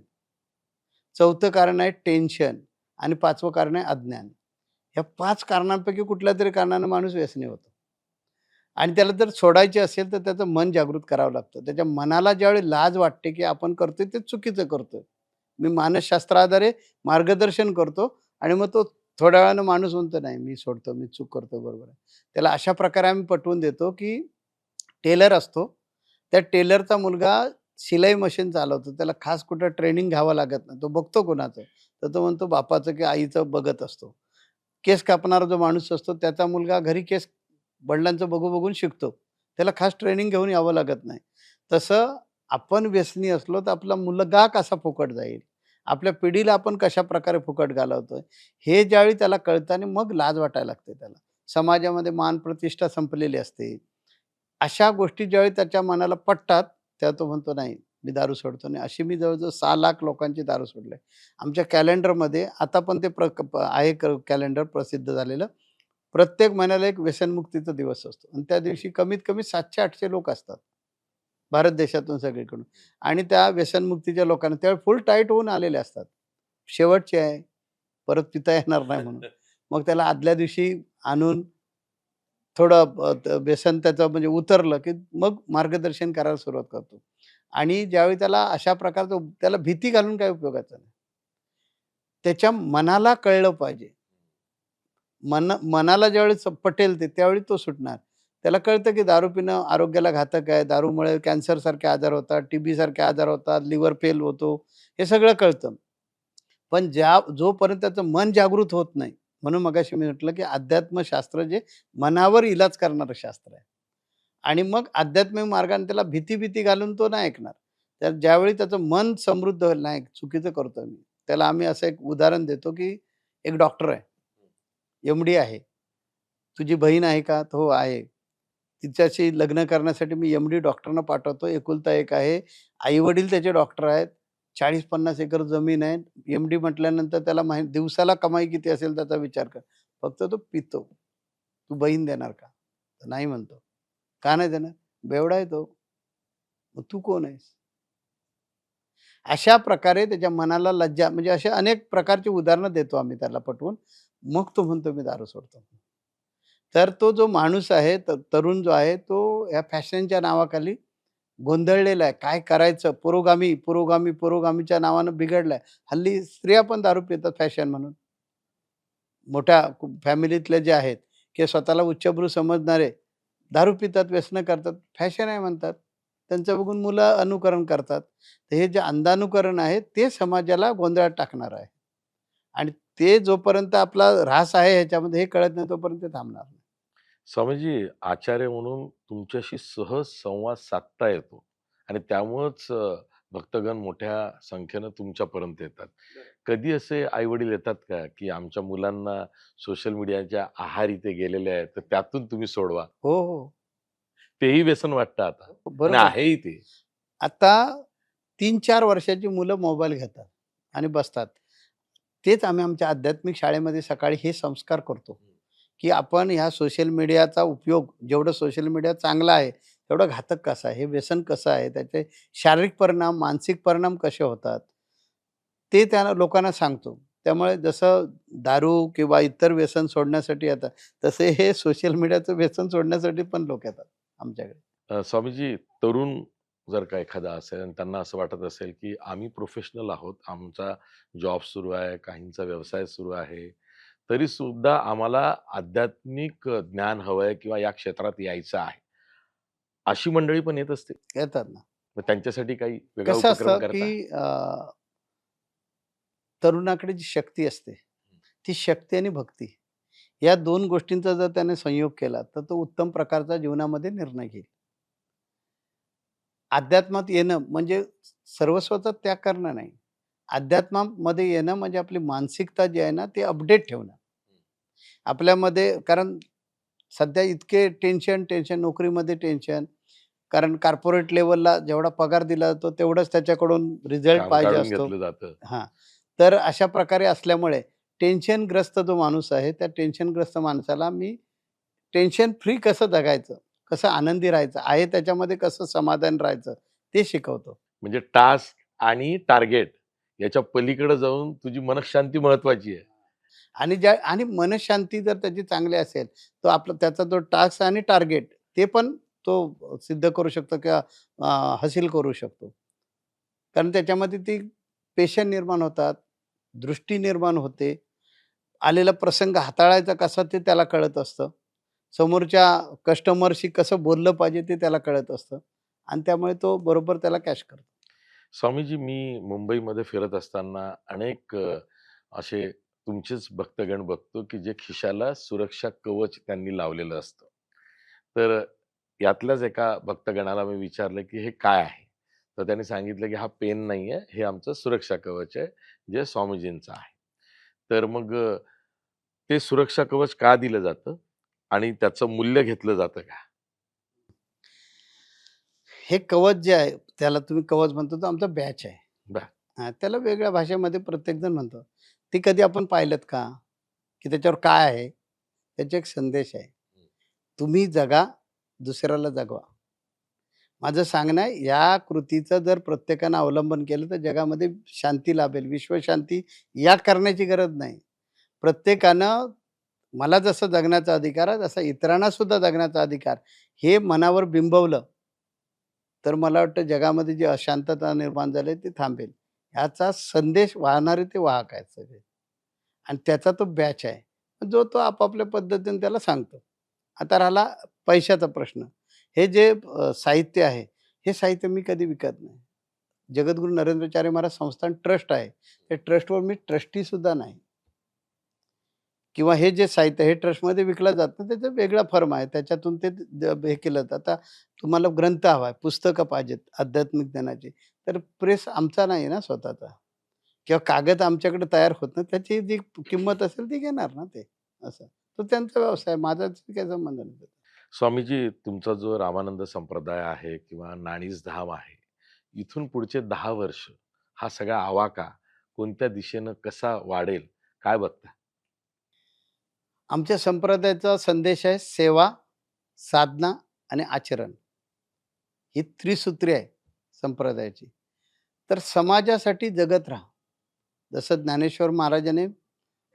चौथं कारण आहे टेन्शन आणि 5वं कारण आहे अज्ञान. ह्या 5 कारणांपैकी कुठल्यातरी कारणानं माणूस व्यसनी होतो. आणि त्याला जर सोडायचे असेल तर त्याचं मन जागृत करावं लागतं. त्याच्या मनाला ज्यावेळी लाज वाटते, की आपण करतोय ते चुकीचं करतोय. मी मानसशास्त्राआधारे मार्गदर्शन करतो आणि मग तो थोड्या वेळानं माणूस म्हणतो, "नाही, मी सोडतो, मी चूक करतो, बरोबर आहे." त्याला अशा प्रकारे आम्ही पटवून देतो, की टेलर असतो. त्या टेलरचा मुलगा शिलाई मशीन चालवतो. त्याला खास कुठं ट्रेनिंग घ्यावं लागत नाही. तो बघतो कोणाचं, तर तो म्हणतो बापाचं की आईचं बघत असतो. केस कापणारा जो माणूस असतो त्याचा मुलगा घरी केस वडिलांचं बघून शिकतो. त्याला खास ट्रेनिंग घेऊन यावं लागत नाही. तसं आपण व्यसनी असलो तर आपला मुलगा कसा फुकट जाईल? आपल्या पिढीला आपण कशाप्रकारे फुकट घालवतोय? हे ज्यावेळी त्याला कळतं आणि मग लाज वाटायला लागते त्याला. समाजामध्ये मान प्रतिष्ठा संपलेली असते. अशा गोष्टी ज्यावेळी त्याच्या मनाला पटतात, तेव्हा तो म्हणतो, "नाही, मी दारू सोडतो नाही." अशी मी जवळ-जवळ 6,00,000 लोकांची दारू सोडली. आमच्या कॅलेंडरमध्ये आता पण ते आहे कॅलेंडर प्रसिद्ध झालेलं. प्रत्येक महिन्याला एक व्यसनमुक्तीचा दिवस असतो आणि त्या दिवशी कमीत कमी 700-800 लोक असतात, भारत देशातून सगळीकडून आणि त्या व्यसनमुक्तीच्या लोकांना त्यावेळी फुल टाईट होऊन आलेले असतात. शेवटची आहे, परत पिता येणार नाही म्हणून. मग त्याला आदल्या दिवशी आणून थोडं व्यसन त्याचं म्हणजे उतरलं, की मग मार्गदर्शन करायला सुरुवात करतो. आणि ज्यावेळी त्याला अशा प्रकारचं त्याला भीती घालून काही उपयोगाचं नाही. त्याच्या मनाला कळलं पाहिजे. मनाला ज्यावेळेस पटेल ते त्यावेळी तो सुटणार. त्याला कळतं, की दारू पिणं आरोग्याला घातक आहे. दारूमुळे कॅन्सरसारखे आजार होतात, टीबीसारखे आजार होतात, लिव्हर फेल होतो. हे सगळं कळतं. पण जोपर्यंत त्याचं मन जागृत होत नाही, म्हणून मगाशी मी म्हटलं, की अध्यात्मशास्त्र जे मनावर इलाज करणारं शास्त्र आहे. आणि मग आध्यात्मिक मार्गाने त्याला भीती-भीती घालून तो नाही ऐकणार. तर ज्यावेळी त्याचं मन समृद्ध होईल, नाही चुकीचं करतोय मी. त्याला आम्ही असं एक उदाहरण देतो, की एक डॉक्टर आहे, एम-डी आहे. तुझी बहीण आहे का? तर हो आहे. तिच्याशी लग्न करण्यासाठी मी एम-डी डॉक्टरना पाठवतो. एकुलता एक आहे. आई-वडील त्याचे डॉक्टर आहेत. 40-50 एकर जमीन आहे. एम-डी म्हटल्यानंतर त्याला दिवसाला कमाई किती असेल त्याचा विचार कर. फक्त तो पितो. तू बहीण देणार का? तर नाही म्हणतो. का नाही देणार? बेवडा आहे तो. मग तू कोण आहेस? अशा प्रकारे त्याच्या मनाला लज्जा म्हणजे अशा अनेक प्रकारची उदाहरणं देतो आम्ही त्याला पटवून. मग तो म्हणतो मी दारू सोडतो. तर तो जो माणूस आहे, तरुण जो आहे, तो या फॅशनच्या नावाखाली गोंधळलेला आहे. काय करायचं? पुरोगामीच्या नावानं बिघडलाय. हल्ली स्त्रिया पण दारू पितात फॅशन म्हणून. मोठ्या फॅमिलीतले जे आहेत, की स्वतःला उच्चभ्रू समजणारे दारू पितात, व्यसनं करतात. फॅशन आहे म्हणतात. त्यांचं बघून मुलं अनुकरण करतात. तर हे जे अंधानुकरण आहे, ते समाजाला गोंधळात टाकणार आहे. आणि ते जोपर्यंत आपला ऱ्हास आहे ह्याच्यामध्ये हे कळत नाही, तोपर्यंत ते थांबणार नाही. स्वामीजी, आचार्य म्हणून तुमच्याशी सहज संवाद साधता येतो आणि त्यामुळंच भक्तगण मोठ्या संख्येनं तुमच्यापर्यंत येतात. कधी असे आई-वडील येतात का, की आमच्या मुलांना सोशल मीडियाच्या आहारी ते गेलेले आहेत, तर त्यातून तुम्ही सोडवा? हो, हो. तेही व्यसन वाटतं आता आणि बरोबर. आहेही ते. आता 3-4 वर्षाची मुलं मोबाईल घेतात आणि बसतात. तेच आम्ही आमच्या आध्यात्मिक शाळेमध्ये सकाळी हे संस्कार करतो, की आपण ह्या सोशल मीडियाचा उपयोग जेवढं सोशल मीडिया चांगला आहे, तेवढं घातक कसं आहे? हे व्यसन कसं आहे? त्याचे शारीरिक परिणाम, मानसिक परिणाम कसे होतात? ते त्या लोकांना सांगतो. त्यामुळे जसं दारू किंवा इतर व्यसन सोडण्यासाठी येतात, तसे हे सोशल मीडियाचं व्यसन सोडण्यासाठी पण लोक येतात आमच्याकडे. स्वामीजी, तरुण जर का एखादा असेल आणि त्यांना असं वाटत असेल, की आम्ही प्रोफेशनल आहोत, आमचा जॉब सुरू आहे, काहींचा व्यवसाय सुरू आहे, तरी सुद्धा आम्हाला आध्यात्मिक ज्ञान हवंय किंवा या क्षेत्रात यायचं आहे. अशी मंडळी पण येत असते. येतात ना. मग त्यांच्यासाठी काही वेगळा कसं उपक्रम असतं, की करता? तरुणाकडे जी शक्ती असते, ती शक्ती आणि भक्ती या 2 गोष्टींचा जर त्याने संयोग केला, तर तो उत्तम प्रकारचा जीवनामध्ये निर्णय घेईल. अध्यात्मात येणं म्हणजे सर्वस्वाचा त्याग करणं नाही. अध्यात्मामध्ये येणं म्हणजे आपली मानसिकता जी आहे ना, ती अपडेट ठेवणं. आपल्यामध्ये कारण सध्या इतके टेन्शन, नोकरीमध्ये टेन्शन. कारण कॉर्पोरेट लेव्हलला जेवढा पगार दिला जातो, तेवढाच त्याच्याकडून रिझल्ट काम पाहिजे काढून असतो. घेतलं जातं. हां. तर अशा प्रकारे असल्यामुळे टेन्शनग्रस्त जो माणूस आहे, त्या टेन्शनग्रस्त माणसाला मी टेन्शन फ्री कसं जगायचं, कसं आनंदी राहायचं, आहे त्याच्यामध्ये कसं समाधान राहायचं, ते शिकवतो. म्हणजे टास्क आणि टार्गेट याच्या पलीकडे जाऊन तुझी मनःशांती महत्वाची आहे. आणि मनःशांती जर त्याची चांगली असेल, तर आपला त्याचा जो टास्क आणि टार्गेट ते पण तो सिद्ध करू शकतो किंवा हासिल करू शकतो. कारण त्याच्यामध्ये ती पेशन निर्माण होतात, दृष्टी निर्माण होते. आलेला प्रसंग हाताळायचा कसा ते त्याला कळत असतं. समोरच्या कस्टमरशी कसं बोललं पाहिजे ते त्याला कळत असतं आणि त्यामुळे तो बरोबर त्याला कॅच करतो. स्वामीजी, मी मुंबईमध्ये फिरत असताना अनेक असे तुमचेच भक्तगण बघतो, की जे खिशाला सुरक्षा कवच त्यांनी लावलेलं असतं. तर यातल्याच एका भक्तगणाला मी विचारलं, की "हे काय आहे?" तर त्यांनी सांगितलं, की "हा पेन नाहीये, हे आमचं सुरक्षा कवच आहे, जे स्वामीजींचं आहे." तर मग ते सुरक्षा कवच का दिलं जातं आणि त्याचं मूल्य घेतलं जातं का? हे कवच जे आहे, त्याला तुम्ही कवच म्हणतो, तो आमचा बॅच आहे. बरं. हां, त्याला वेगळ्या भाषेमध्ये प्रत्येकजण म्हणतो. ते कधी आपण पाहिलत का? की त्याच्यावर काय आहे? त्याचा एक संदेश आहे. तुम्ही जगा, दुसऱ्याला जगवा. माझं सांगणं आहे, या कृतीचं जर प्रत्येकानं अवलंबन केलं, तर जगामध्ये शांती लाभेल. विश्वशांती या करण्याची गरज नाही. प्रत्येकानं मला जसं जगण्याचा अधिकार आहे, तसा इतरांना सुद्धा जगण्याचा अधिकार, हे मनावर बिंबवलं, तर मला वाटतं जगामध्ये जी अशांतता निर्माण झाली ती थांबेल. ह्याचा संदेश वाहणारे ते वाहक आहेत सगळे आणि त्याचा तो बॅच आहे. जो तो आपापल्या पद्धतीने त्याला सांगतो. आता राहिला पैशाचा प्रश्न. हे जे साहित्य आहे, हे साहित्य मी कधी विकत नाही. जगद्गुरू नरेंद्राचार्य महाराज संस्थान ट्रस्ट आहे. त्या ट्रस्टवर मी ट्रस्टी सुद्धा नाही. किंवा हे जे साहित्य हे ट्रस्टमध्ये विकलं जातं, त्याचा वेगळा फर्म आहे. त्याच्यातून ते हे केलं जातं. आता तुम्हाला ग्रंथ हवा आहे, पुस्तकं पाहिजेत आध्यात्मिक ज्ञानाची, तर प्रेस आमचा नाही आहे ना स्वतःचा किंवा कागद आमच्याकडे तयार होत नाही. त्याची जी किंमत असेल ती घेणार ना ते, असं. तो त्यांचा व्यवसाय, माझा काही संबंध नाही. स्वामीजी, तुमचा जो रामानंद संप्रदाय आहे किंवा नाणीज धाम आहे, इथून पुढचे 10 वर्ष हा सगळा आवाका कोणत्या दिशेनं कसा वाढेल, काय बघता? आमच्या संप्रदायाचा संदेश आहे सेवा, साधना आणि आचरण. ही त्रिसूत्री आहे संप्रदायाची. तर समाजासाठी जगत राहा. जसं ज्ञानेश्वर महाराजांनी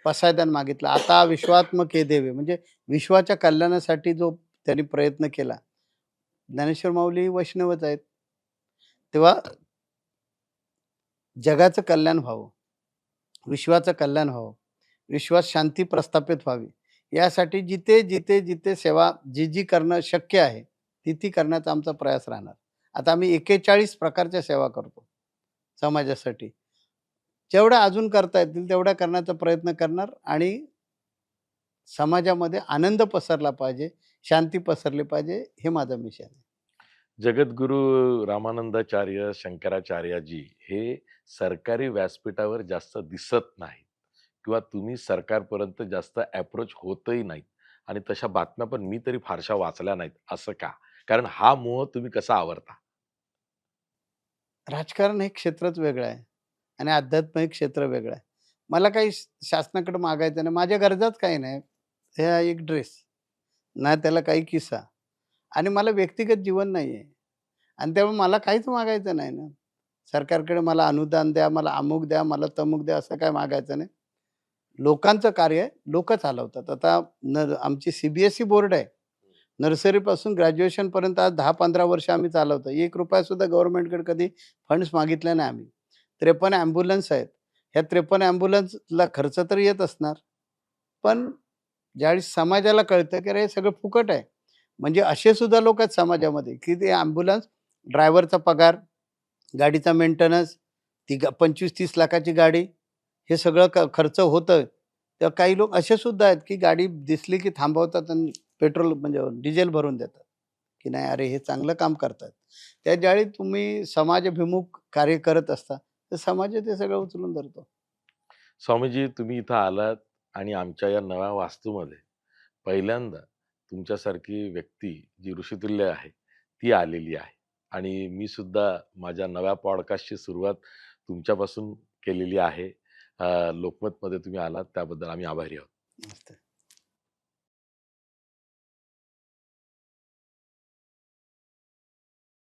पसायदान मागितलं. आता विश्वात्मक हे देवे म्हणजे विश्वाच्या कल्याणासाठी जो त्यांनी प्रयत्न केला. ज्ञानेश्वर माऊली वैष्णवच आहेत. तेव्हा जगाचं कल्याण व्हावं, विश्वाचं कल्याण व्हावं, विश्वात शांती प्रस्थापित व्हावी, यासाठी जिथे सेवा जी करणं शक्य आहे, ती करण्याचा आमचा प्रयास राहणार. आता आम्ही 41 प्रकारच्या सेवा करतो समाजासाठी. जेवढ्या अजून करता येतील तेवढ्या करण्याचा प्रयत्न करणार आणि समाजामध्ये आनंद पसरला पाहिजे, शांती पसरली पाहिजे, हे माझं मिशन आहे. जगद्गुरू रामानंदाचार्य, शंकराचार्यजी हे सरकारी व्यासपीठावर जास्त दिसत नाहीत किंवा तुम्ही सरकारपर्यंत जास्त अप्रोच होतही नाहीत आणि तशा बातम्या पण मी तरी फारशा वाचल्या नाहीत. असं का? कारण हा मोह तुम्ही कसा आवरता? राजकारण हे क्षेत्रच वेगळं आहे आणि अध्यात्म हे क्षेत्र वेगळं आहे. मला काही शासनाकडे मागायचं नाही. माझ्या गरजाच काही नाही. हे एक ड्रेस, ना त्याला काही किस्सा आणि मला व्यक्तिगत जीवन नाही आहे आणि त्यामुळे मला काहीच मागायचं नाही ना. सरकारकडे मला अनुदान द्या, मला अमुक द्या, मला तमुक द्या, असं काही मागायचं नाही. लोकांचं कार्य आहे, लोकं चालवतात. आता आमची सी बोर्ड आहे. नर्सरीपासून ग्रॅज्युएशनपर्यंत आज 10-15 वर्ष आम्ही चालवतो. ₹1 सुद्धा गव्हर्नमेंटकडे कधी फंड्स मागितले नाही आम्ही. 53 ॲम्ब्युलन्स आहेत. ह्या 53 ॲम्ब्युलन्सला खर्च तर येत असणार. पण ज्यावेळेस समाजाला कळतं, की अरे हे सगळं फुकट आहे. म्हणजे असे सुद्धा लोक आहेत समाजामध्ये, की ते ॲम्ब्युलन्स ड्रायव्हरचा पगार, गाडीचा मेंटेनन्स, ती 25-30 लाखाची गाडी, हे सगळं खर्च होतं. तर काही लोक असे सुद्धा आहेत, की गाडी दिसली की थांबवतात आणि पेट्रोल म्हणजे डिझेल भरून देतात, की नाही अरे हे चांगलं काम करतात. त्या ज्यावेळी तुम्ही समाजाभिमुख कार्य करत असता, तर समाज ते सगळं उचलून धरतो. स्वामीजी, तुम्ही इथं आलात आणि आमच्या या नव्या वास्तूमध्ये पहिल्यांदा तुमच्यासारखी व्यक्ती जी ऋषितुल्य आहे, ती आलेली आहे आणि मी सुद्धा माझ्या नव्या पॉडकास्टची सुरुवात तुमच्यापासून केलेली आहे. लोकमतमध्ये तुम्ही आलात त्याबद्दल आम्ही आभारी आहोत. मस्त.